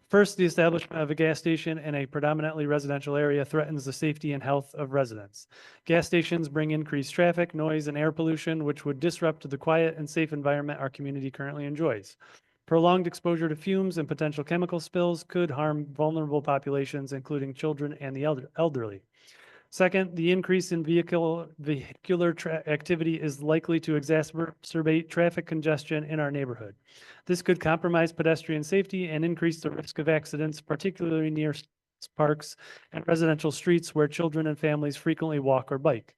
First, the establishment of a gas station in a predominantly residential area threatens the safety and health of residents. Gas stations bring increased traffic, noise, and air pollution, which would disrupt the quiet and safe environment our community currently enjoys. Prolonged exposure to fumes and potential chemical spills could harm vulnerable populations, including children and the elderly. Second, the increase in vehicular activity is likely to exacerbate traffic congestion in our neighborhood. This could compromise pedestrian safety and increase the risk of accidents, particularly near parks and residential streets where children and families frequently walk or bike.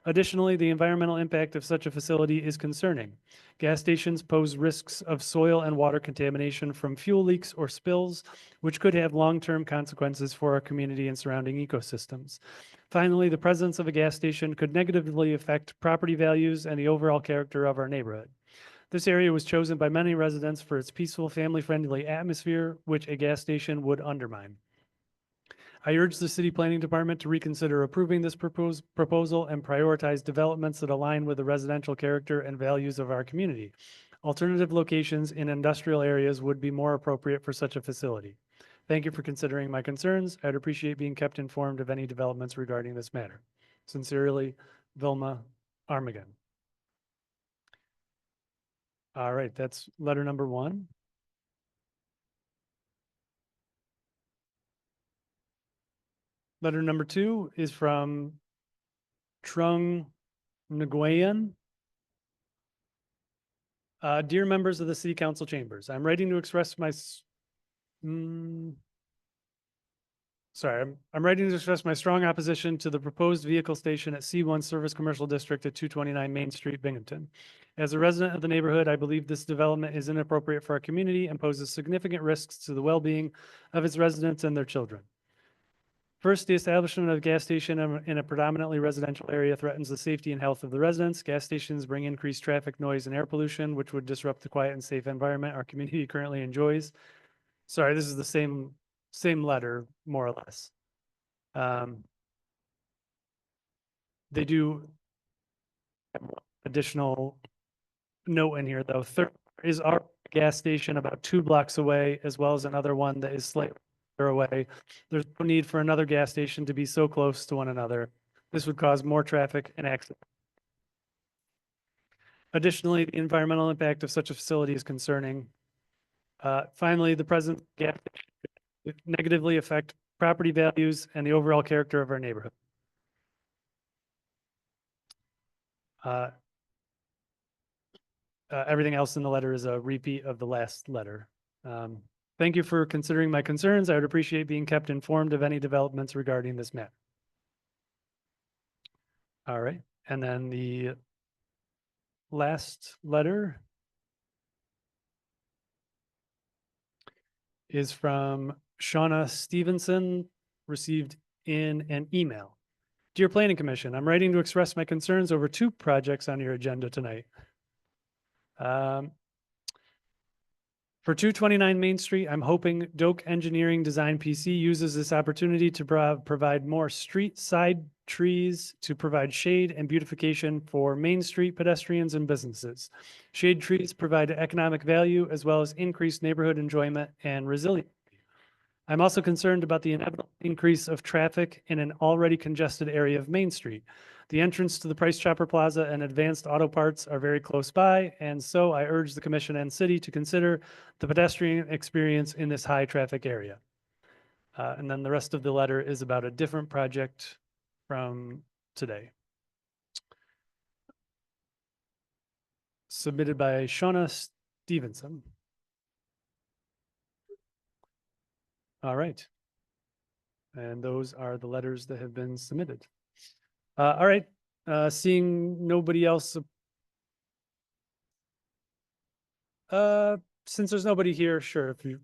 Additionally, the environmental impact of such a facility is concerning. Gas stations pose risks of soil and water contamination from fuel leaks or spills, which could have long-term consequences for our community and surrounding ecosystems. Finally, the presence of a gas station could negatively affect property values and the overall character of our neighborhood. This area was chosen by many residents for its peaceful, family-friendly atmosphere, which a gas station would undermine. I urge the city planning department to reconsider approving this proposal and prioritize developments that align with the residential character and values of our community. Alternative locations in industrial areas would be more appropriate for such a facility. Thank you for considering my concerns. I'd appreciate being kept informed of any developments regarding this matter. Sincerely, Vilma Armagon. All right, that's letter number 1. Letter number 2 is from Trung Nguyen. Dear members of the City Council chambers, I'm writing to express my I'm writing to express my strong opposition to the proposed vehicle station at C1 Service Commercial District at 229 Main Street, Binghamton. As a resident of the neighborhood, I believe this development is inappropriate for our community and poses significant risks to the well-being of its residents and their children. First, the establishment of a gas station in a predominantly residential area threatens the safety and health of the residents. Gas stations bring increased traffic, noise, and air pollution, which would disrupt the quiet and safe environment our community currently enjoys. Sorry, this is the same letter, more or less. They do additional note in here, though. Third is our gas station about 2 blocks away, as well as another one that is slightly away. There's no need for another gas station to be so close to one another. This would cause more traffic and accidents. Additionally, the environmental impact of such a facility is concerning. Finally, the present gas station would negatively affect property values and the overall character of our neighborhood. Everything else in the letter is a repeat of the last letter. Thank you for considering my concerns. I would appreciate being kept informed of any developments regarding this matter. All right, and then the last letter is from Shauna Stevenson, received in an email. Dear Planning Commission, I'm writing to express my concerns over 2 projects on your agenda tonight. For 229 Main Street, I'm hoping Doak Engineering Design PC uses this opportunity to provide more street side trees to provide shade and beautification for Main Street pedestrians and businesses. Shade trees provide economic value as well as increased neighborhood enjoyment and resilience. I'm also concerned about the inevitable increase of traffic in an already congested area of Main Street. The entrance to the Price Chopper Plaza and Advanced Auto Parts are very close by, and so I urge the commission and city to consider the pedestrian experience in this high traffic area. And then the rest of the letter is about a different project from today. Submitted by Shauna Stevenson. All right. And those are the letters that have been submitted. All right, seeing nobody else. Since there's nobody here, sure, if you,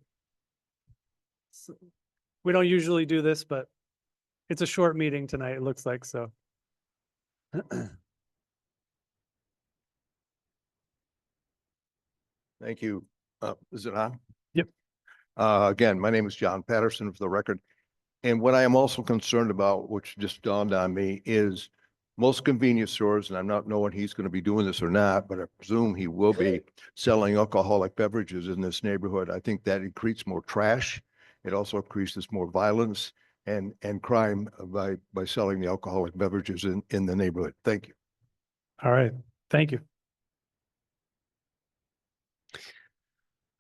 we don't usually do this, but it's a short meeting tonight, it looks like, so. Thank you. Is it on? Yep. Again, my name is John Patterson for the record. And what I am also concerned about, which just dawned on me, is most convenience stores, and I'm not knowing he's going to be doing this or not, but I presume he will be selling alcoholic beverages in this neighborhood. I think that increases more trash. It also increases more violence and crime by selling the alcoholic beverages in the neighborhood. Thank you. All right, thank you.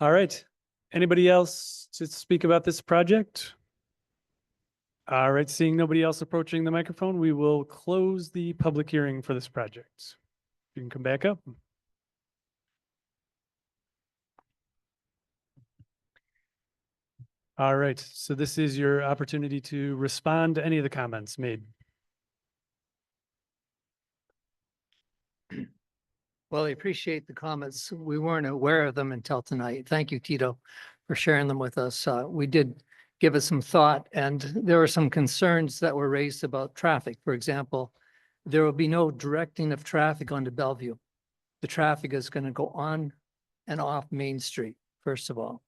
All right, anybody else to speak about this project? All right, seeing nobody else approaching the microphone, we will close the public hearing for this project. You can come back up. All right, so this is your opportunity to respond to any of the comments made. Well, I appreciate the comments. We weren't aware of them until tonight. Thank you, Tito, for sharing them with us. We did give it some thought, and there were some concerns that were raised about traffic. For example, there will be no directing of traffic onto Bellevue. The traffic is going to go on and off Main Street, first of all.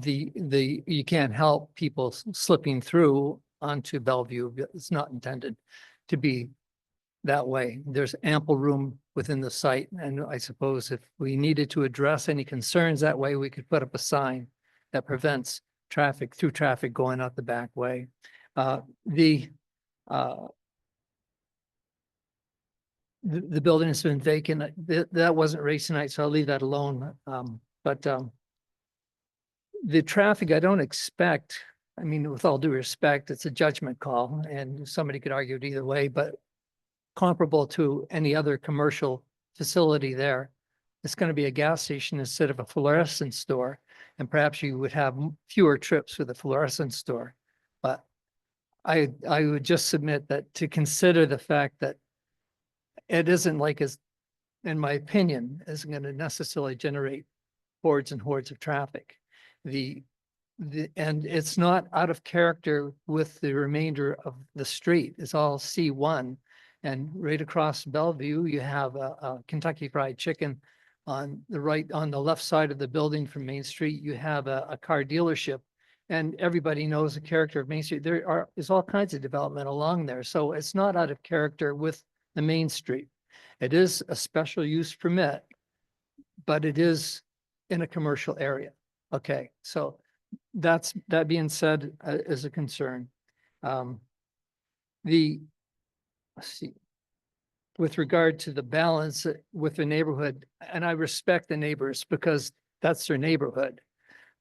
You can't help people slipping through onto Bellevue. It's not intended to be that way. There's ample room within the site. And I suppose if we needed to address any concerns that way, we could put up a sign that prevents traffic going out the back way. The building has been vacant. That wasn't raised tonight, so I'll leave that alone. But the traffic, I don't expect, I mean, with all due respect, it's a judgment call and somebody could argue it either way, but comparable to any other commercial facility there, it's going to be a gas station instead of a fluorescent store. And perhaps you would have fewer trips with a fluorescent store. But I would just submit that to consider the fact that it isn't like, in my opinion, isn't going to necessarily generate hordes and hordes of traffic. And it's not out of character with the remainder of the street. It's all C1. And right across Bellevue, you have a Kentucky Fried Chicken. On the left side of the building from Main Street, you have a car dealership. And everybody knows the character of Main Street. Is all kinds of development along there. So it's not out of character with the Main Street. It is a special use permit, but it is in a commercial area. Okay, so that being said, is a concern. Let's see, with regard to the balance with the neighborhood, and I respect the neighbors because that's their neighborhood.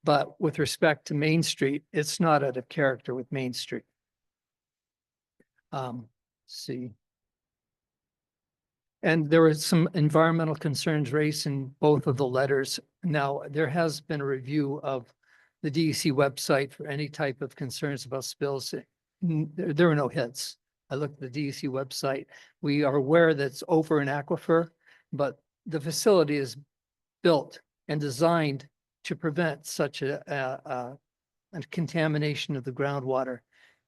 But with respect to Main Street, it's not out of character with Main Street. See. And there were some environmental concerns raised in both of the letters. Now, there has been a review of the DEC website for any type of concerns about spills. There were no hits. I looked at the DEC website. We are aware that it's over an aquifer, but the facility is built and designed to prevent such a contamination of the groundwater.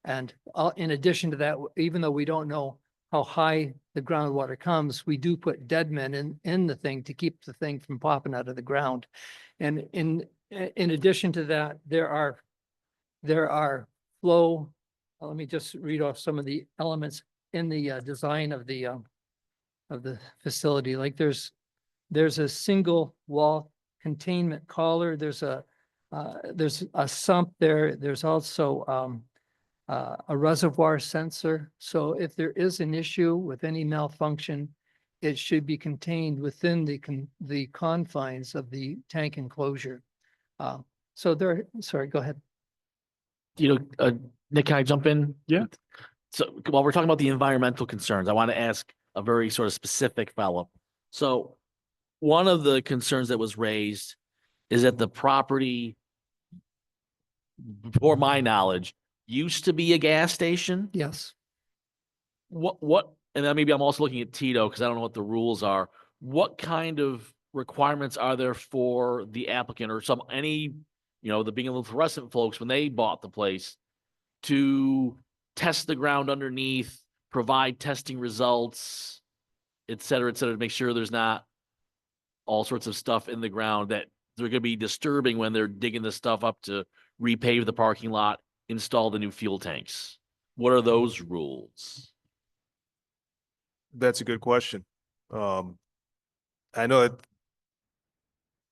And in addition to that, even though we don't know how high the groundwater comes, we do put dead men in the thing to keep the thing from popping out of the ground. And in addition to that, there are flow. Let me just read off some of the elements in the design of the facility. Like there's a single wall containment collar. There's a sump there. There's also a reservoir sensor. So if there is an issue with any malfunction, it should be contained within the confines of the tank enclosure. Sorry, go ahead. Nick, can I jump in? Yeah. So while we're talking about the environmental concerns, I want to ask a very sort of specific follow-up. So one of the concerns that was raised is that the property, for my knowledge, used to be a gas station. Yes. What, and then maybe I'm also looking at Tito because I don't know what the rules are. What kind of requirements are there for the applicant or the Binghamton fluorescent folks when they bought the place to test the ground underneath, provide testing results, et cetera, to make sure there's not all sorts of stuff in the ground that they're gonna be disturbing when they're digging this stuff up to repave the parking lot, install the new fuel tanks? What are those rules? That's a good question. I know that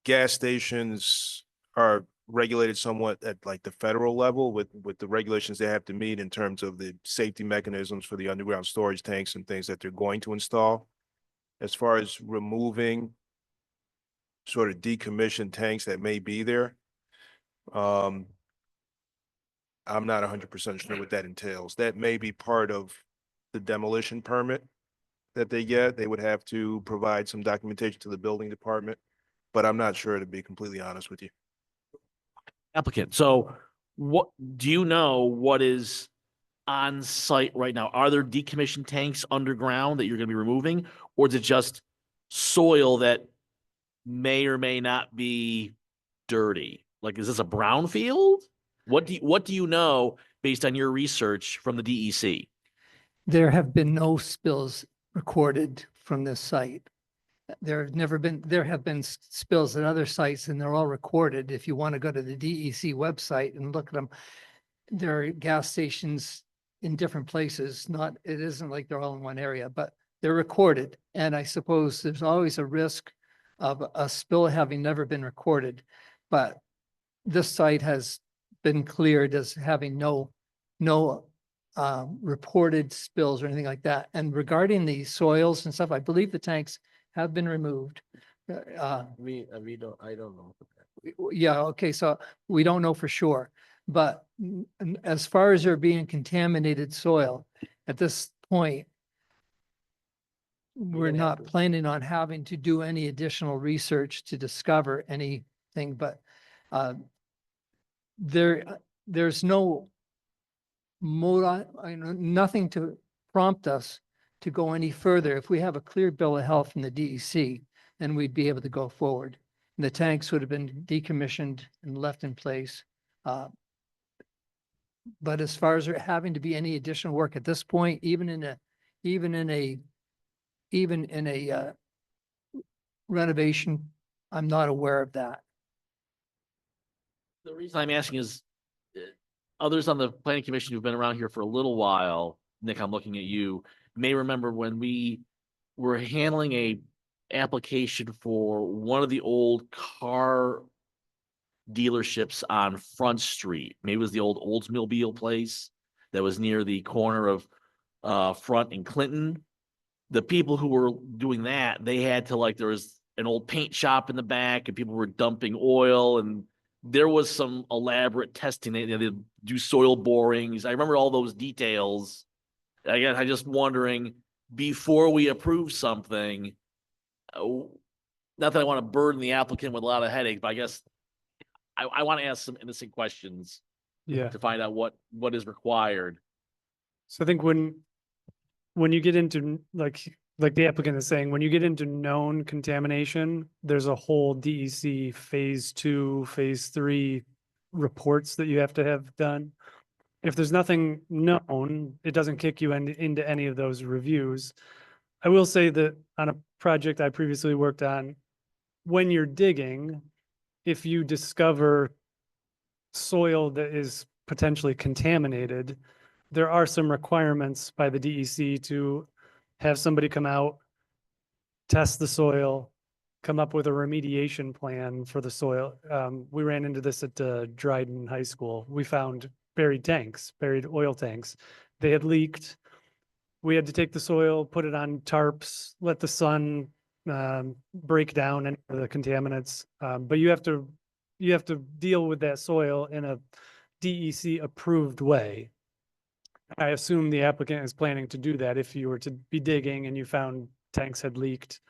gas stations are regulated somewhat at like the federal level with the regulations they have to meet in terms of the safety mechanisms for the underground storage tanks and things that they're going to install. As far as removing sort of decommissioned tanks that may be there, I'm not 100% sure what that entails. That may be part of the demolition permit that they get. They would have to provide some documentation to the building department, but I'm not sure, to be completely honest with you. Applicant, so what, do you know what is on site right now? Are there decommissioned tanks underground that you're gonna be removing? Or is it just soil that may or may not be dirty? Like, is this a brownfield? What do you know based on your research from the DEC? There have been no spills recorded from this site. There have been spills at other sites and they're all recorded. If you want to go to the DEC website and look at them, there are gas stations in different places. It isn't like they're all in one area, but they're recorded. And I suppose there's always a risk of a spill having never been recorded. But this site has been cleared as having no reported spills or anything like that. And regarding the soils and stuff, I believe the tanks have been removed. I don't know. Yeah, okay, so we don't know for sure. But as far as there being contaminated soil, at this point, we're not planning on having to do any additional research to discover anything, but there's no nothing to prompt us to go any further. If we have a clear bill of health from the DEC, then we'd be able to go forward. And the tanks would have been decommissioned and left in place. But as far as there having to be any additional work at this point, even in a renovation, I'm not aware of that. The reason I'm asking is others on the planning commission who've been around here for a little while, Nick, I'm looking at you, may remember when we were handling a application for one of the old car dealerships on Front Street. Maybe it was the old Oldsmobile place that was near the corner of Front and Clinton. The people who were doing that, they had to, like, there was an old paint shop in the back and people were dumping oil, and there was some elaborate testing. They do soil borings. I remember all those details. Again, I'm just wondering, before we approve something, not that I want to burden the applicant with a lot of headaches, but I guess I want to ask some innocent questions Yeah. to find out what is required. So I think when you get into like the applicant is saying, when you get into known contamination, there's a whole DEC phase 2, phase 3 reports that you have to have done. If there's nothing known, it doesn't kick you into any of those reviews. I will say that on a project I previously worked on, when you're digging, if you discover soil that is potentially contaminated, there are some requirements by the DEC to have somebody come out, test the soil, come up with a remediation plan for the soil. We ran into this at Dryden High School. We found buried oil tanks. They had leaked. We had to take the soil, put it on tarps, let the sun break down any of the contaminants. But you have to deal with that soil in a DEC approved way. I assume the applicant is planning to do that if you were to be digging and you found tanks had leaked.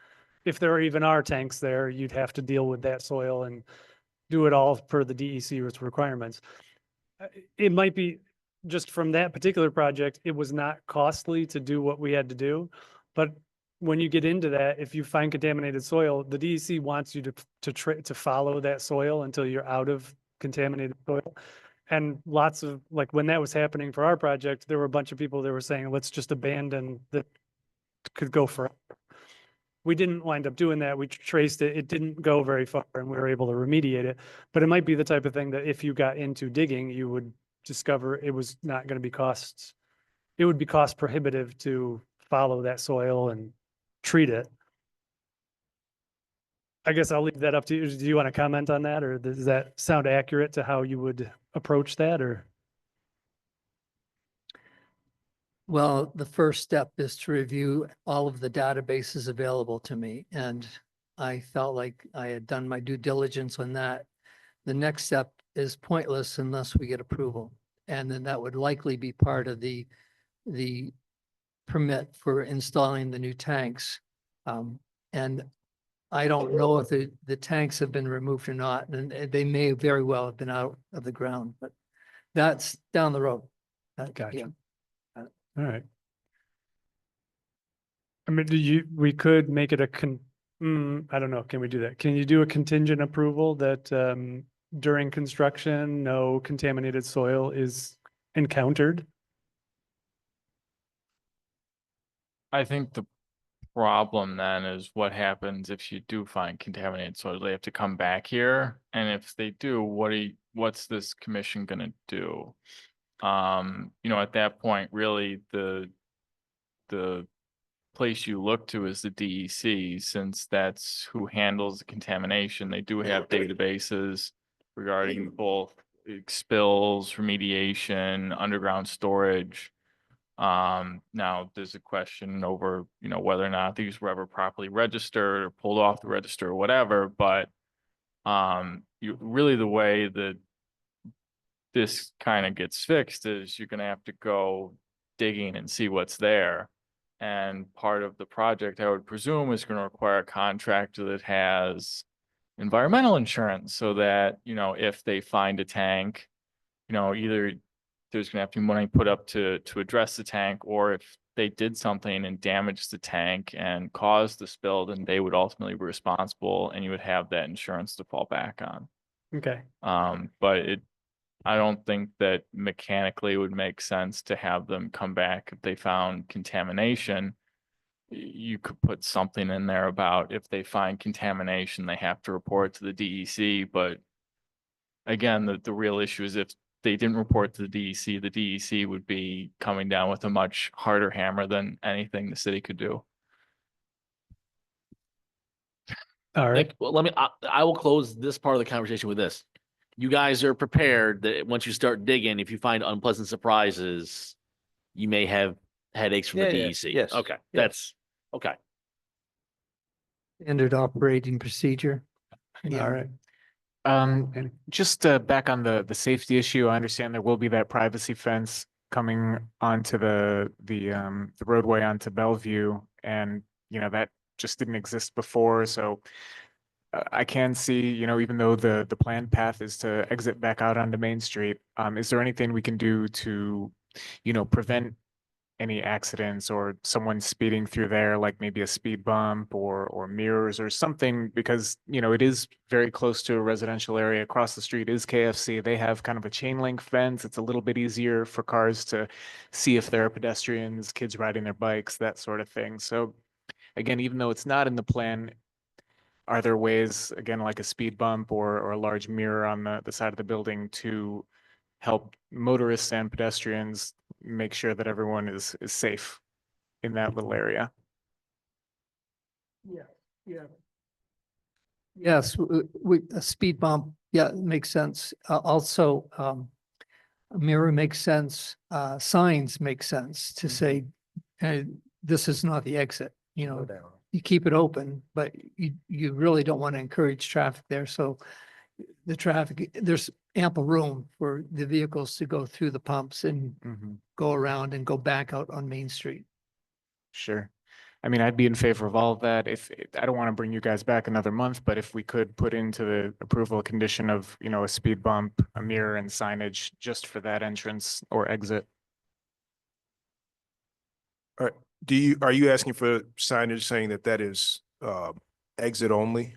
If there even are tanks there, you'd have to deal with that soil and do it all per the DEC requirements. It might be just from that particular project, it was not costly to do what we had to do. But when you get into that, if you find contaminated soil, the DEC wants you to follow that soil until you're out of contaminated soil. And lots of, like, when that was happening for our project, there were a bunch of people that were saying, let's just abandon that, could go forever. we didn't wind up doing that. We traced it. It didn't go very far and we were able to remediate it. But it might be the type of thing that if you got into digging, you would discover it was not going to be it would be cost prohibitive to follow that soil and treat it. I guess I'll leave that up to you. Do you want to comment on that, or does that sound accurate to how you would approach that, or? Well, the first step is to review all of the databases available to me, and I felt like I had done my due diligence on that. The next step is pointless unless we get approval, and then that would likely be part of the permit for installing the new tanks. And I don't know if the tanks have been removed or not, and they may very well have been out of the ground, but that's down the road. Gotcha. Yeah. All right. I mean, we could make it I don't know. Can we do that? Can you do a contingent approval that during construction, no contaminated soil is encountered? I think the problem then is what happens if you do find contaminated soil? They have to come back here, and if they do, what's this commission gonna do? At that point, really the place you look to is the DEC, since that's who handles the contamination. They do have databases regarding both spills, remediation, underground storage. Now there's a question over, whether or not these were ever properly registered or pulled off the register or whatever, but really the way that this kind of gets fixed is you're going to have to go digging and see what's there. And part of the project, I would presume, is going to require a contractor that has environmental insurance, so that, if they find a tank, either there's going to have to be money put up to address the tank, or if they did something and damaged the tank and caused the spill, then they would ultimately be responsible, and you would have that insurance to fall back on. Okay. But I don't think that mechanically it would make sense to have them come back if they found contamination. You could put something in there about if they find contamination, they have to report to the DEC. But again, the real issue is if they didn't report to the DEC would be coming down with a much harder hammer than anything the city could do. All right. Well, I will close this part of the conversation with this. You guys are prepared that once you start digging, if you find unpleasant surprises, you may have headaches from the DEC. Yes. Okay, Yes. that's okay. Standard operating procedure. Yeah. All right. Just back on the safety issue, I understand there will be that privacy fence coming onto the roadway onto Bellevue, and that just didn't exist before. So I can see, even though the planned path is to exit back out onto Main Street, is there anything we can do to, prevent any accidents or someone speeding through there, like maybe a speed bump or mirrors or something? Because, it is very close to a residential area. Across the street is KFC. They have kind of a chain link fence. It's a little bit easier for cars to see if there are pedestrians, kids riding their bikes, that sort of thing. So again, even though it's not in the plan, are there ways, again, like a speed bump or a large mirror on the side of the building to help motorists and pedestrians make sure that everyone is safe in that little area? Yeah. Yes, a speed bump, yeah, makes sense. Also, a mirror makes sense. Signs make sense to say, this is not the exit, you keep it open, but you really don't want to encourage traffic there. So the traffic, there's ample room for the vehicles to go through the pumps and go around and go back out on Main Street. Sure. I mean, I'd be in favor of all of that. I don't want to bring you guys back another month, but if we could put into the approval condition of, a speed bump, a mirror, and signage just for that entrance or exit. All right. Are you asking for signage saying that is exit only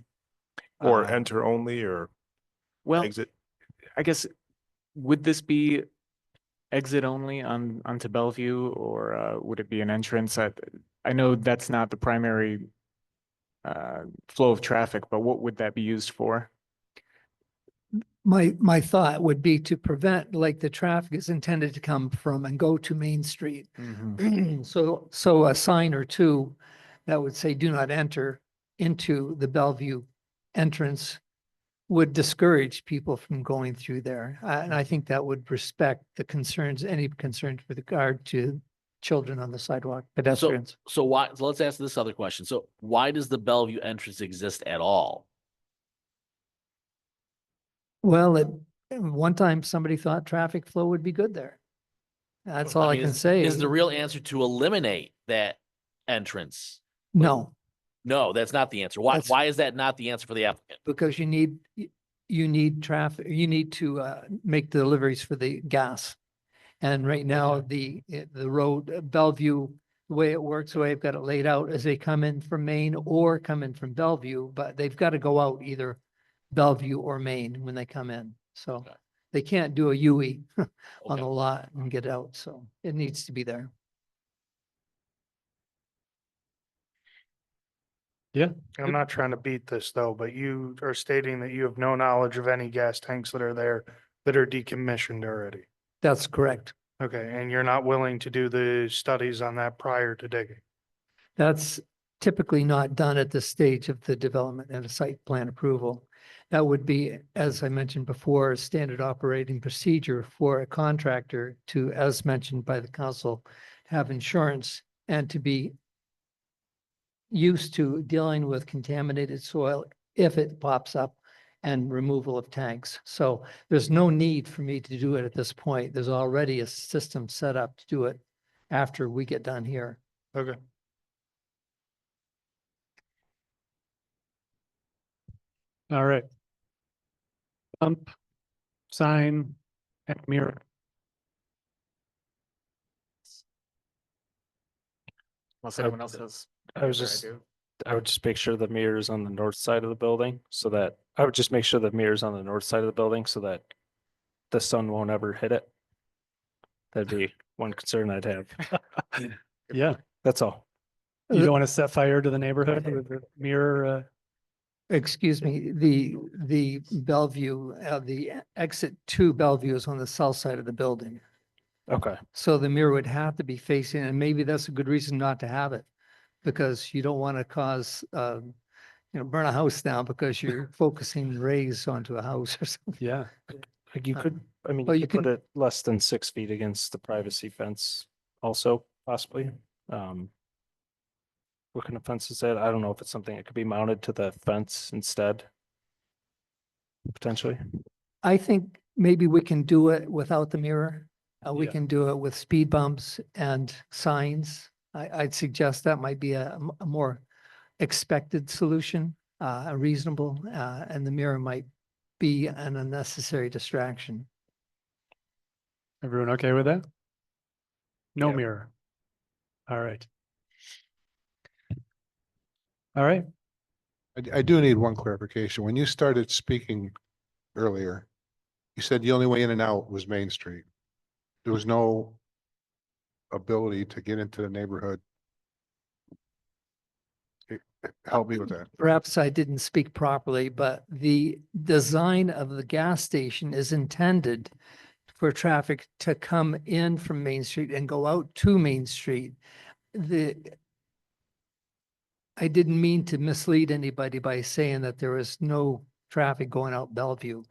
or enter only or exit? I guess, would this be exit only onto Bellevue, or would it be an entrance? I know that's not the primary flow of traffic, but what would that be used for? My thought would be to prevent, like, the traffic is intended to come from and go to Main Street. So a sign or two that would say, do not enter into the Bellevue entrance would discourage people from going through there. And I think that would respect the concerns, any concerns with regard to children on the sidewalk, pedestrians. So why, so let's ask this other question. So why does the Bellevue entrance exist at all? Well, at one time, somebody thought traffic flow would be good there. That's all I mean, can say. Is the real answer to eliminate that entrance? No, No, that's not the answer. Why, That's- why is that not the answer for the applicant? because you need traffic, you need to make deliveries for the gas. And right now, the road, Bellevue, the way it works, the way I've got it laid out, is they come in from Maine or come in from Bellevue, but they've got to go out either Bellevue or Maine when they come in. So Okay. they can't do a UE on Okay. the lot and get out. So it needs to be there. I'm not trying to beat this though, but you are stating that you have no knowledge of any gas tanks that are there that are decommissioned already. That's correct. Okay, and you're not willing to do the studies on that prior to digging? That's typically not done at this stage of the development and a site plan approval. That would be, as I mentioned before, a standard operating procedure for a contractor to, as mentioned by the council, have insurance and to be used to dealing with contaminated soil if it pops up and removal of tanks. So there's no need for me to do it at this point. There's already a system set up to do it after we get done here. Okay. All right. Pump, sign, and mirror. Unless anyone else has. I was any other just- idea. I would just make sure the mirror's on the north side of the building so that, I would just make sure the mirror's on the north side of the building so that the sun won't ever hit it. That'd be one concern I'd have. Yeah, That's all. you don't want to set fire to the neighborhood with the mirror. Excuse me, the Bellevue, the exit to Bellevue is on the south side of the building. Okay. So the mirror would have to be facing, and maybe that's a good reason not to have it. Because you don't want to cause, burn a house down because you're focusing rays onto a house or something. Yeah, Like you could, I mean, Well, you you could put can- it less than 6 feet against the privacy fence also possibly. What kind of fence is that? I don't know if it's something that could be mounted to the fence instead. Potentially. I think maybe we can do it without the mirror. We Yeah. can do it with speed bumps and signs. I'd suggest that might be a more expected solution, a reasonable, and the mirror might be an unnecessary distraction. everyone okay with that? No Yeah. mirror. All right. All right, I do need one clarification. When you started speaking earlier, you said the only way in and out was Main Street. There was no ability to get into the neighborhood. Help me with that. Perhaps I didn't speak properly, but the design of the gas station is intended for traffic to come in from Main Street and go out to Main Street. I didn't mean to mislead anybody by saying that there is no traffic going out Bellevue.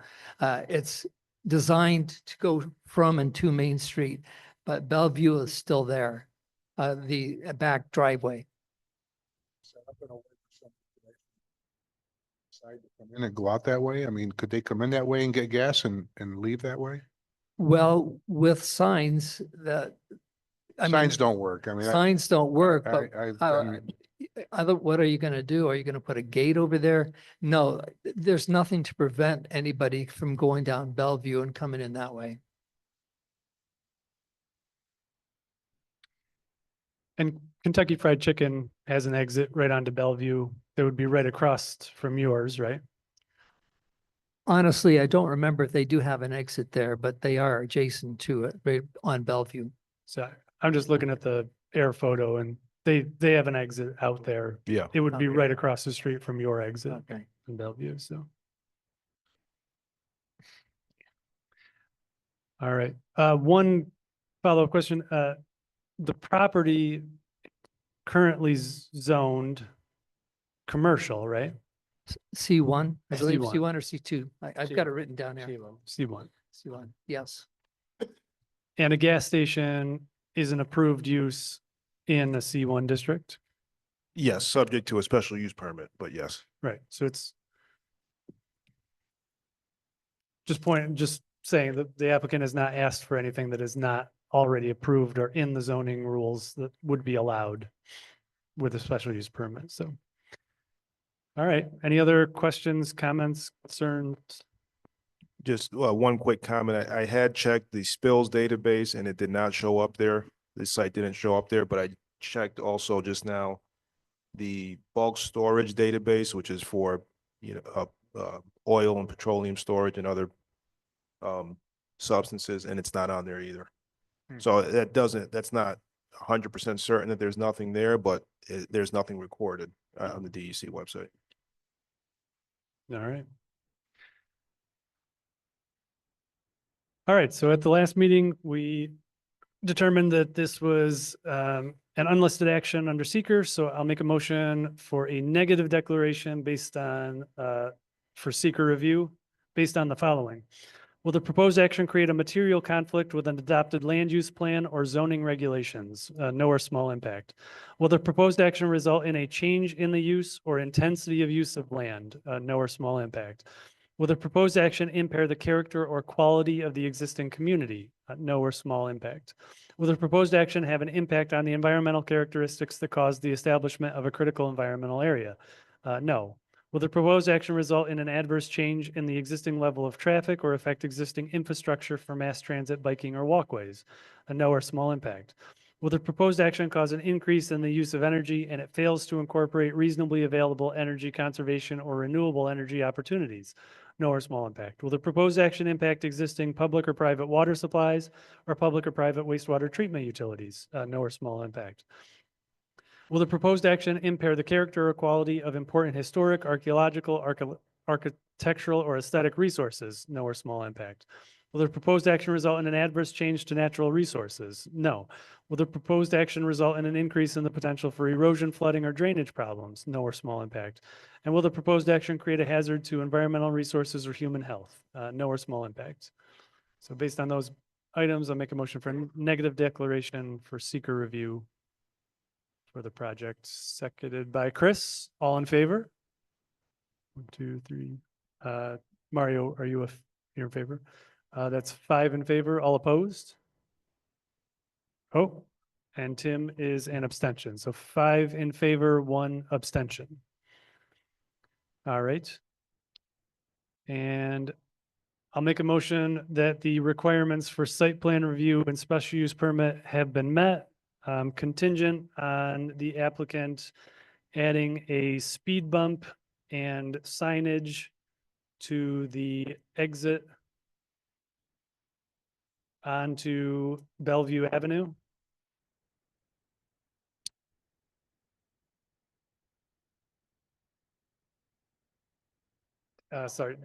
It's designed to go from and to Main Street, but Bellevue is still there, the back driveway. Come in and go out that way? I mean, could they come in that way and get gas and leave that way? Well, with signs that, I mean, Signs don't work. I mean, signs don't work, but I what are you gonna do? Are you gonna put a gate over there? No, there's nothing to prevent anybody from going down Bellevue and coming in that way. and Kentucky Fried Chicken has an exit right onto Bellevue that would be right across from yours, right? Honestly, I don't remember if they do have an exit there, but they are adjacent to it, right on Bellevue. So I'm just looking at the air photo and They have an exit out there. Yeah. It would be Okay. right across the street from your exit Okay. in Bellevue, so. All right, one follow-up question, the property currently zoned commercial, right? C1, I believe C1. C1 or C2. I've got it written down here. C1. C1, yes. And a gas station is an approved use in the C1 district? Yes, subject to a special use permit, but yes. Right, so it's just saying that the applicant has not asked for anything that is not already approved or in the zoning rules that would be allowed with a special use permit, so. All right, any other questions, comments, concerns? Just one quick comment. I had checked the spills database and it did not show up there. The site didn't show up there, but I checked also just now the bulk storage database, which is for, oil and petroleum storage and other substances, and it's not on there either. So that's not 100% certain that there's nothing there, but there's nothing recorded on the DEC website. All right. All right, so at the last meeting, we determined that this was an unlisted action under seeker, so I'll make a motion for a negative declaration based on, for seeker review, based on the following. Will the proposed action create a material conflict with an adopted land use plan or zoning regulations? No or small impact. Will the proposed action result in a change in the use or intensity of use of land? No or small impact. Will the proposed action impair the character or quality of the existing community? No or small impact. Will the proposed action have an impact on the environmental characteristics that cause the establishment of a critical environmental area? No. Will the proposed action result in an adverse change in the existing level of traffic or affect existing infrastructure for mass transit, biking, or walkways? No or small impact. Will the proposed action cause an increase in the use of energy and it fails to incorporate reasonably available energy conservation or renewable energy opportunities? No or small impact. Will the proposed action impact existing public or private water supplies or public or private wastewater treatment utilities? No or small impact. Will the proposed action impair the character or quality of important historic, archaeological, architectural, or aesthetic resources? No or small impact. Will the proposed action result in an adverse change to natural resources? No. Will the proposed action result in an increase in the potential for erosion, flooding, or drainage problems? No or small impact. And will the proposed action create a hazard to environmental resources or human health? No or small impact. So based on those items, I'll make a motion for a negative declaration for seeker review for the project, seconded by Chris. All in favor? 1, 2, 3. Mario, are you you're in favor? That's 5 in favor. All opposed? Oh, and Tim is an abstention. So 5 in favor, 1 abstention. All right. And I'll make a motion that the requirements for site plan review and special use permit have been met, contingent on the applicant adding a speed bump and signage to the exit onto Bellevue Avenue. Sorry,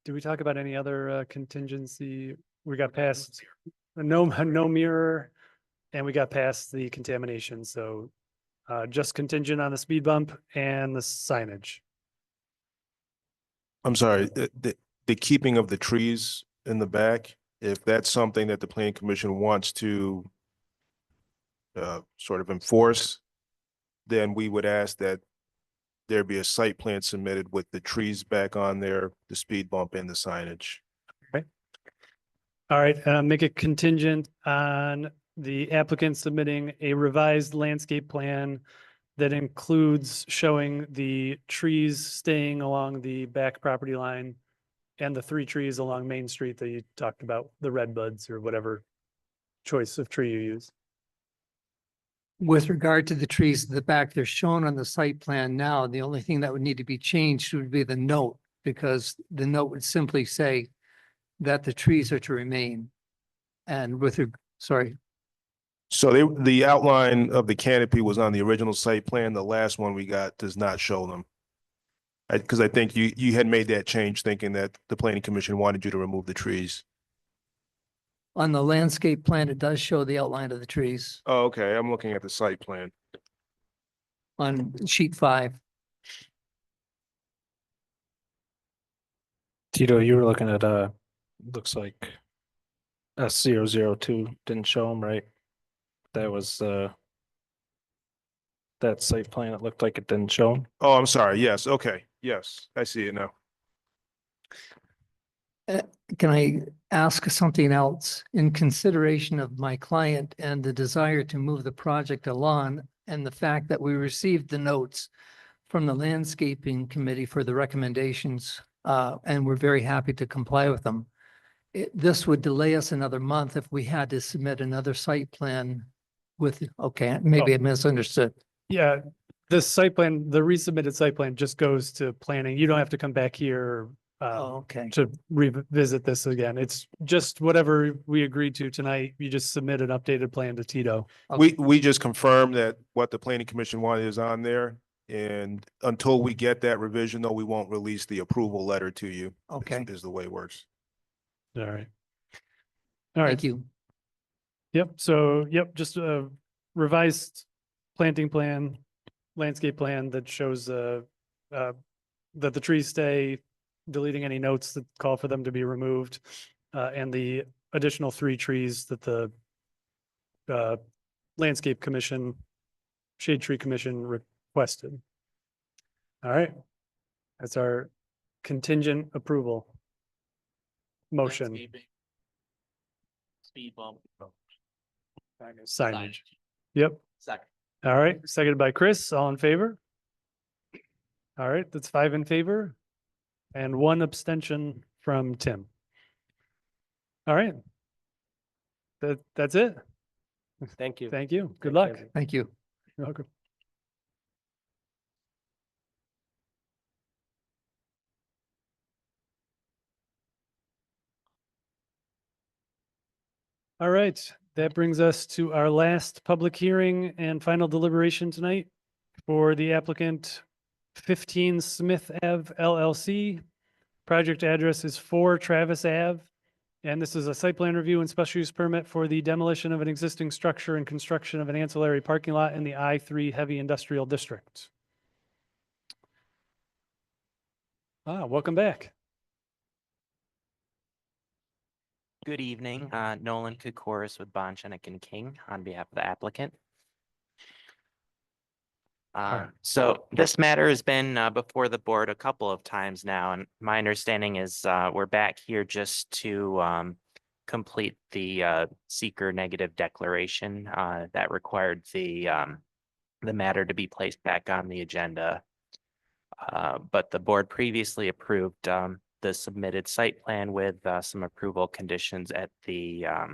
did we talk about any other contingency? We got past no mirror, and we got past the contamination. So just contingent on the speed bump and the signage. I'm sorry, the keeping of the trees in the back, if that's something that the planning commission wants to sort of enforce, then we would ask that there be a site plan submitted with the trees back on there, the speed bump and the signage. Okay. All right, make it contingent on the applicant submitting a revised landscape plan that includes showing the trees staying along the back property line and the 3 trees along Main Street that you talked about, the red buds or whatever choice of tree you use. With regard to the trees at the back, they're shown on the site plan now. The only thing that would need to be changed would be the note, because the note would simply say that the trees are to remain. And sorry. So the outline of the canopy was on the original site plan. The last one we got does not show them. Because I think you had made that change thinking that the planning commission wanted you to remove the trees. On the landscape plan, it does show the outline of the trees Oh, okay. I'm looking at the site plan. on sheet 5. Tito, you were looking at, looks like S002 didn't show them, right? That was, that site plan, it looked like it didn't show them. Oh, I'm sorry. Yes. Okay. Yes, I see it now. Can I ask something else? In consideration of my client and the desire to move the project along and the fact that we received the notes from the landscaping committee for the recommendations, and we're very happy to comply with them. This would delay us another month if we had to submit another site plan with, okay, maybe I misunderstood. Yeah, the site plan, the resubmitted site plan just goes to planning. You don't have to come back here Okay. to revisit this again. It's just whatever we agreed to tonight. You just submit an updated plan to Tito. We just confirmed that what the planning commission wanted is on there. And until we get that revision, though, we won't release the approval letter to you. Okay. Is the way it works. All right. All right. Thank you. Yep. So, yep, just a revised planting plan, landscape plan that shows that the trees stay, deleting any notes that call for them to be removed, and the additional 3 trees that the landscape commission, shade tree commission requested. All right. That's our contingent approval motion. Landscaping. Speed bump. Signage. Yep. Second. All right. Seconded by Chris. All in favor? All right. That's 5 in favor and 1 abstention from Tim. All right. That's it. Thank you. Thank you. Good Thanks, luck. Andy. Thank you. You're welcome. All right, that brings us to our last public hearing and final deliberation tonight for the applicant 15 Smith Ave LLC. Project address is 4 Travis Ave. And this is a site plan review and special use permit for the demolition of an existing structure and construction of an ancillary parking lot in the I-3 Heavy Industrial District. Welcome back. Good evening, Nolan Kokoris with Bonchenik and King on behalf of the applicant. So this matter has been before the board a couple of times now, and my understanding is we're back here just to complete the seeker negative declaration that required the matter to be placed back on the agenda. But the board previously approved the submitted site plan with some approval conditions at the, I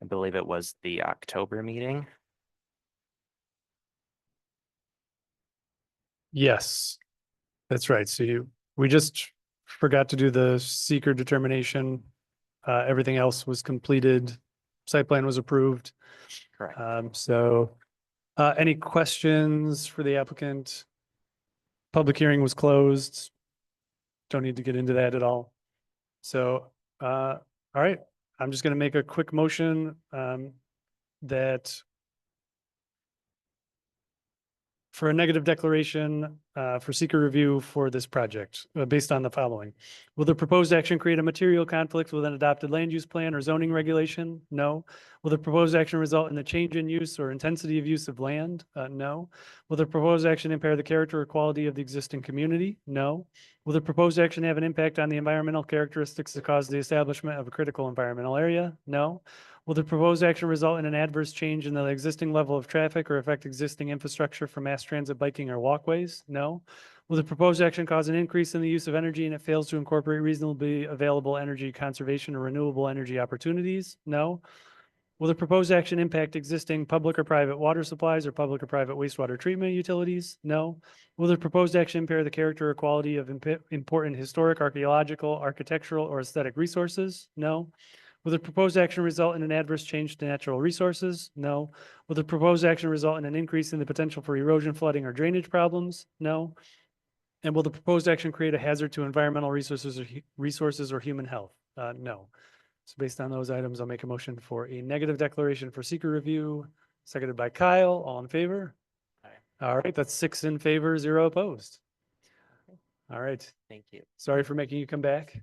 believe it was the October meeting. Yes, that's right. So we just forgot to do the seeker determination. Everything else was completed. Site plan was approved. Correct. Any questions for the applicant? Public hearing was closed. Don't need to get into that at all. So, all right, I'm just going to make a quick motion that for a negative declaration for seeker review for this project based on the following. Will the proposed action create a material conflict with an adopted land use plan or zoning regulation? No. Will the proposed action result in a change in use or intensity of use of land? No. Will the proposed action impair the character or quality of the existing community? No. Will the proposed action have an impact on the environmental characteristics that cause the establishment of a critical environmental area? No. Will the proposed action result in an adverse change in the existing level of traffic or affect existing infrastructure for mass transit, biking, or walkways? No. Will the proposed action cause an increase in the use of energy and it fails to incorporate reasonably available energy conservation or renewable energy opportunities? No. Will the proposed action impact existing public or private water supplies or public or private wastewater treatment utilities? No. Will the proposed action impair the character or quality of important historic, archaeological, architectural, or aesthetic resources? No. Will the proposed action result in an adverse change to natural resources? No. Will the proposed action result in an increase in the potential for erosion, flooding, or drainage problems? No. And will the proposed action create a hazard to environmental resources or human health? No. So based on those items, I'll make a motion for a negative declaration for seeker review, seconded by Kyle. All in favor? All right, that's 6 in favor, 0 opposed. All right. Thank you. Sorry for making you come back.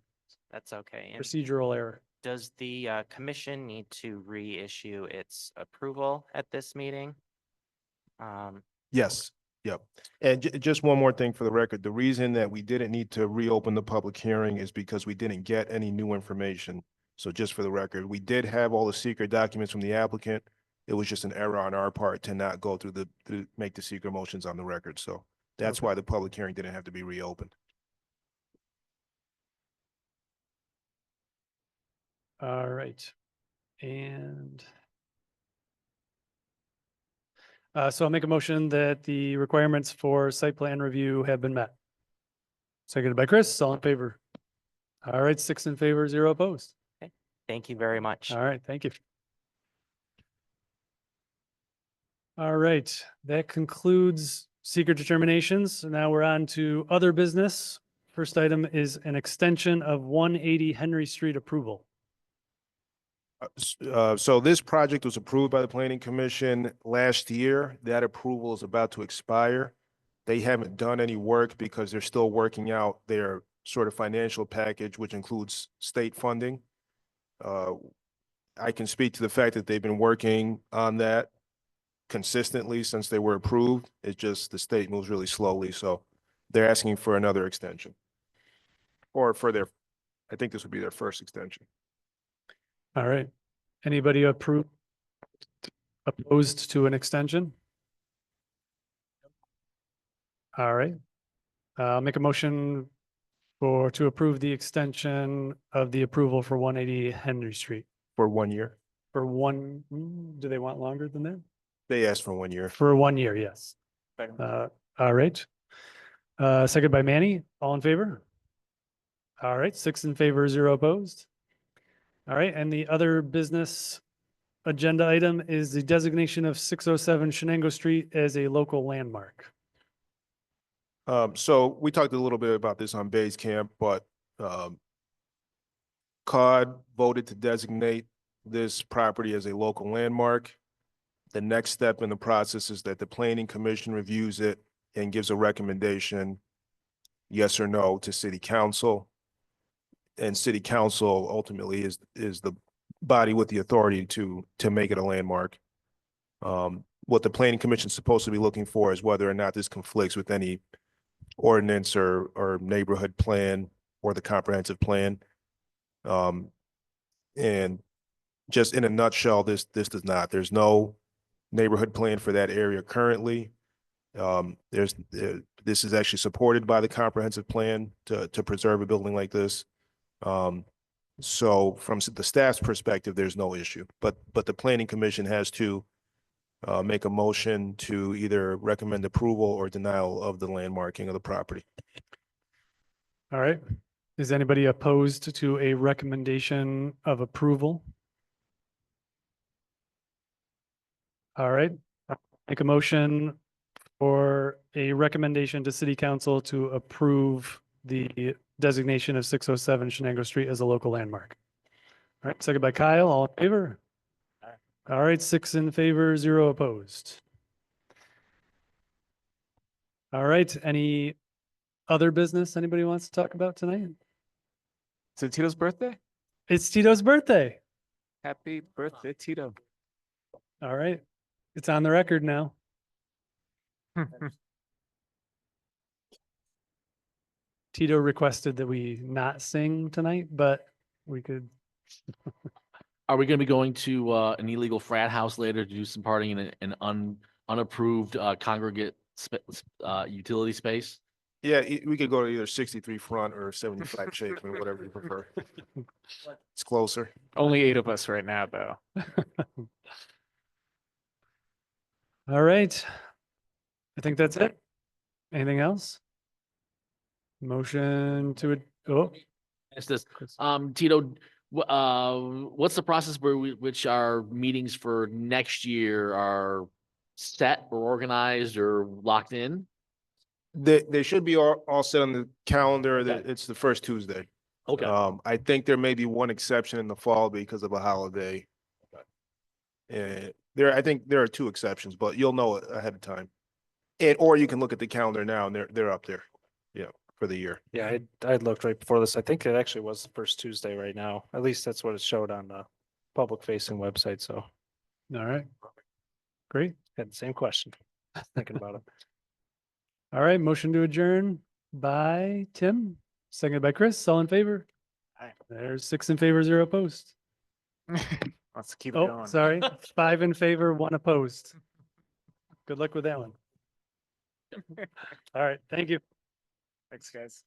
That's okay. And Procedural error. does the commission need to reissue its approval at this meeting? Yes, yep. And just one more thing for the record, the reason that we didn't need to reopen the public hearing is because we didn't get any new information. So just for the record, we did have all the secret documents from the applicant. It was just an error on our part to not go through to make the secret motions on the record. So that's why the public hearing didn't have to be reopened. All right. And so I'll make a motion that the requirements for site plan review have been met. Seconded by Chris, all in favor. All right, 6 in favor, 0 opposed. Thank you very much. All right, thank you. All right, that concludes secret determinations. Now we're on to other business. First item is an extension of 180 Henry Street approval. So this project was approved by the Planning Commission last year. That approval is about to expire. They haven't done any work because they're still working out their sort of financial package, which includes state funding. I can speak to the fact that they've been working on that consistently since they were approved. It's just the state moves really slowly, so they're asking for another extension. Or for their, I think this would be their first extension. All right. Anybody opposed to an extension? All right. I'll make a motion to approve the extension of the approval for 180 Henry Street. For 1 year. For one, do they want longer than that? They asked for 1 year. For 1 year, yes. All right. Second by Manny, all in favor? All right, 6 in favor, 0 opposed. All right, and the other business agenda item is the designation of 607 Shenango Street as a local landmark. So we talked a little bit about this on Base Camp, but COD voted to designate this property as a local landmark. The next step in the process is that the Planning Commission reviews it and gives a recommendation, yes or no, to City Council. And City Council ultimately is the body with the authority to make it a landmark. What the Planning Commission is supposed to be looking for is whether or not this conflicts with any ordinance or neighborhood plan or the comprehensive plan. And just in a nutshell, this does not. There's no neighborhood plan for that area currently. This is actually supported by the comprehensive plan to preserve a building like this. So from the staff's perspective, there's no issue, but the Planning Commission has to make a motion to either recommend approval or denial of the landmarking of the property. All right. Is anybody opposed to a recommendation of approval? All right. Make a motion for a recommendation to City Council to approve the designation of 607 Shenango Street as a local landmark. All right, second by Kyle, all in favor? All right, 6 in favor, 0 opposed. All right, any other business anybody wants to talk about tonight? Is it Tito's birthday? It's Tito's birthday. Happy birthday, Tito. All right, it's on the record now. Tito requested that we not sing tonight, but we could. Are we going to be going to an illegal frat house later to do some partying in an unapproved congregate utility space? Yeah, we could go to either 63 Front or 75 Chapin, whatever you prefer. It's closer. Only 8 of us right now, though. All right. I think that's it. Anything else? Motion to, It's this, Tito, What's the process where which our meetings for next year are set or organized or locked in? They should be all set on the calendar. Okay. It's the first Tuesday. Okay. I think there may be one exception in the fall because of a holiday. I think there are two exceptions, but you'll know it ahead of time. Or you can look at the calendar now and they're up there, for the year. Yeah, I looked right before this. I think it actually was the first Tuesday right now. At least that's what it showed on the public facing website. So All right. Great. had the same question. Thinking about it. All right, motion to adjourn by Tim, seconded by Chris. All in favor? Aye. There's 6 in favor, 0 opposed. Let's keep it Oh, going. sorry. 5 in favor, 1 opposed. Good luck with that one. All right, thank you. Thanks, guys.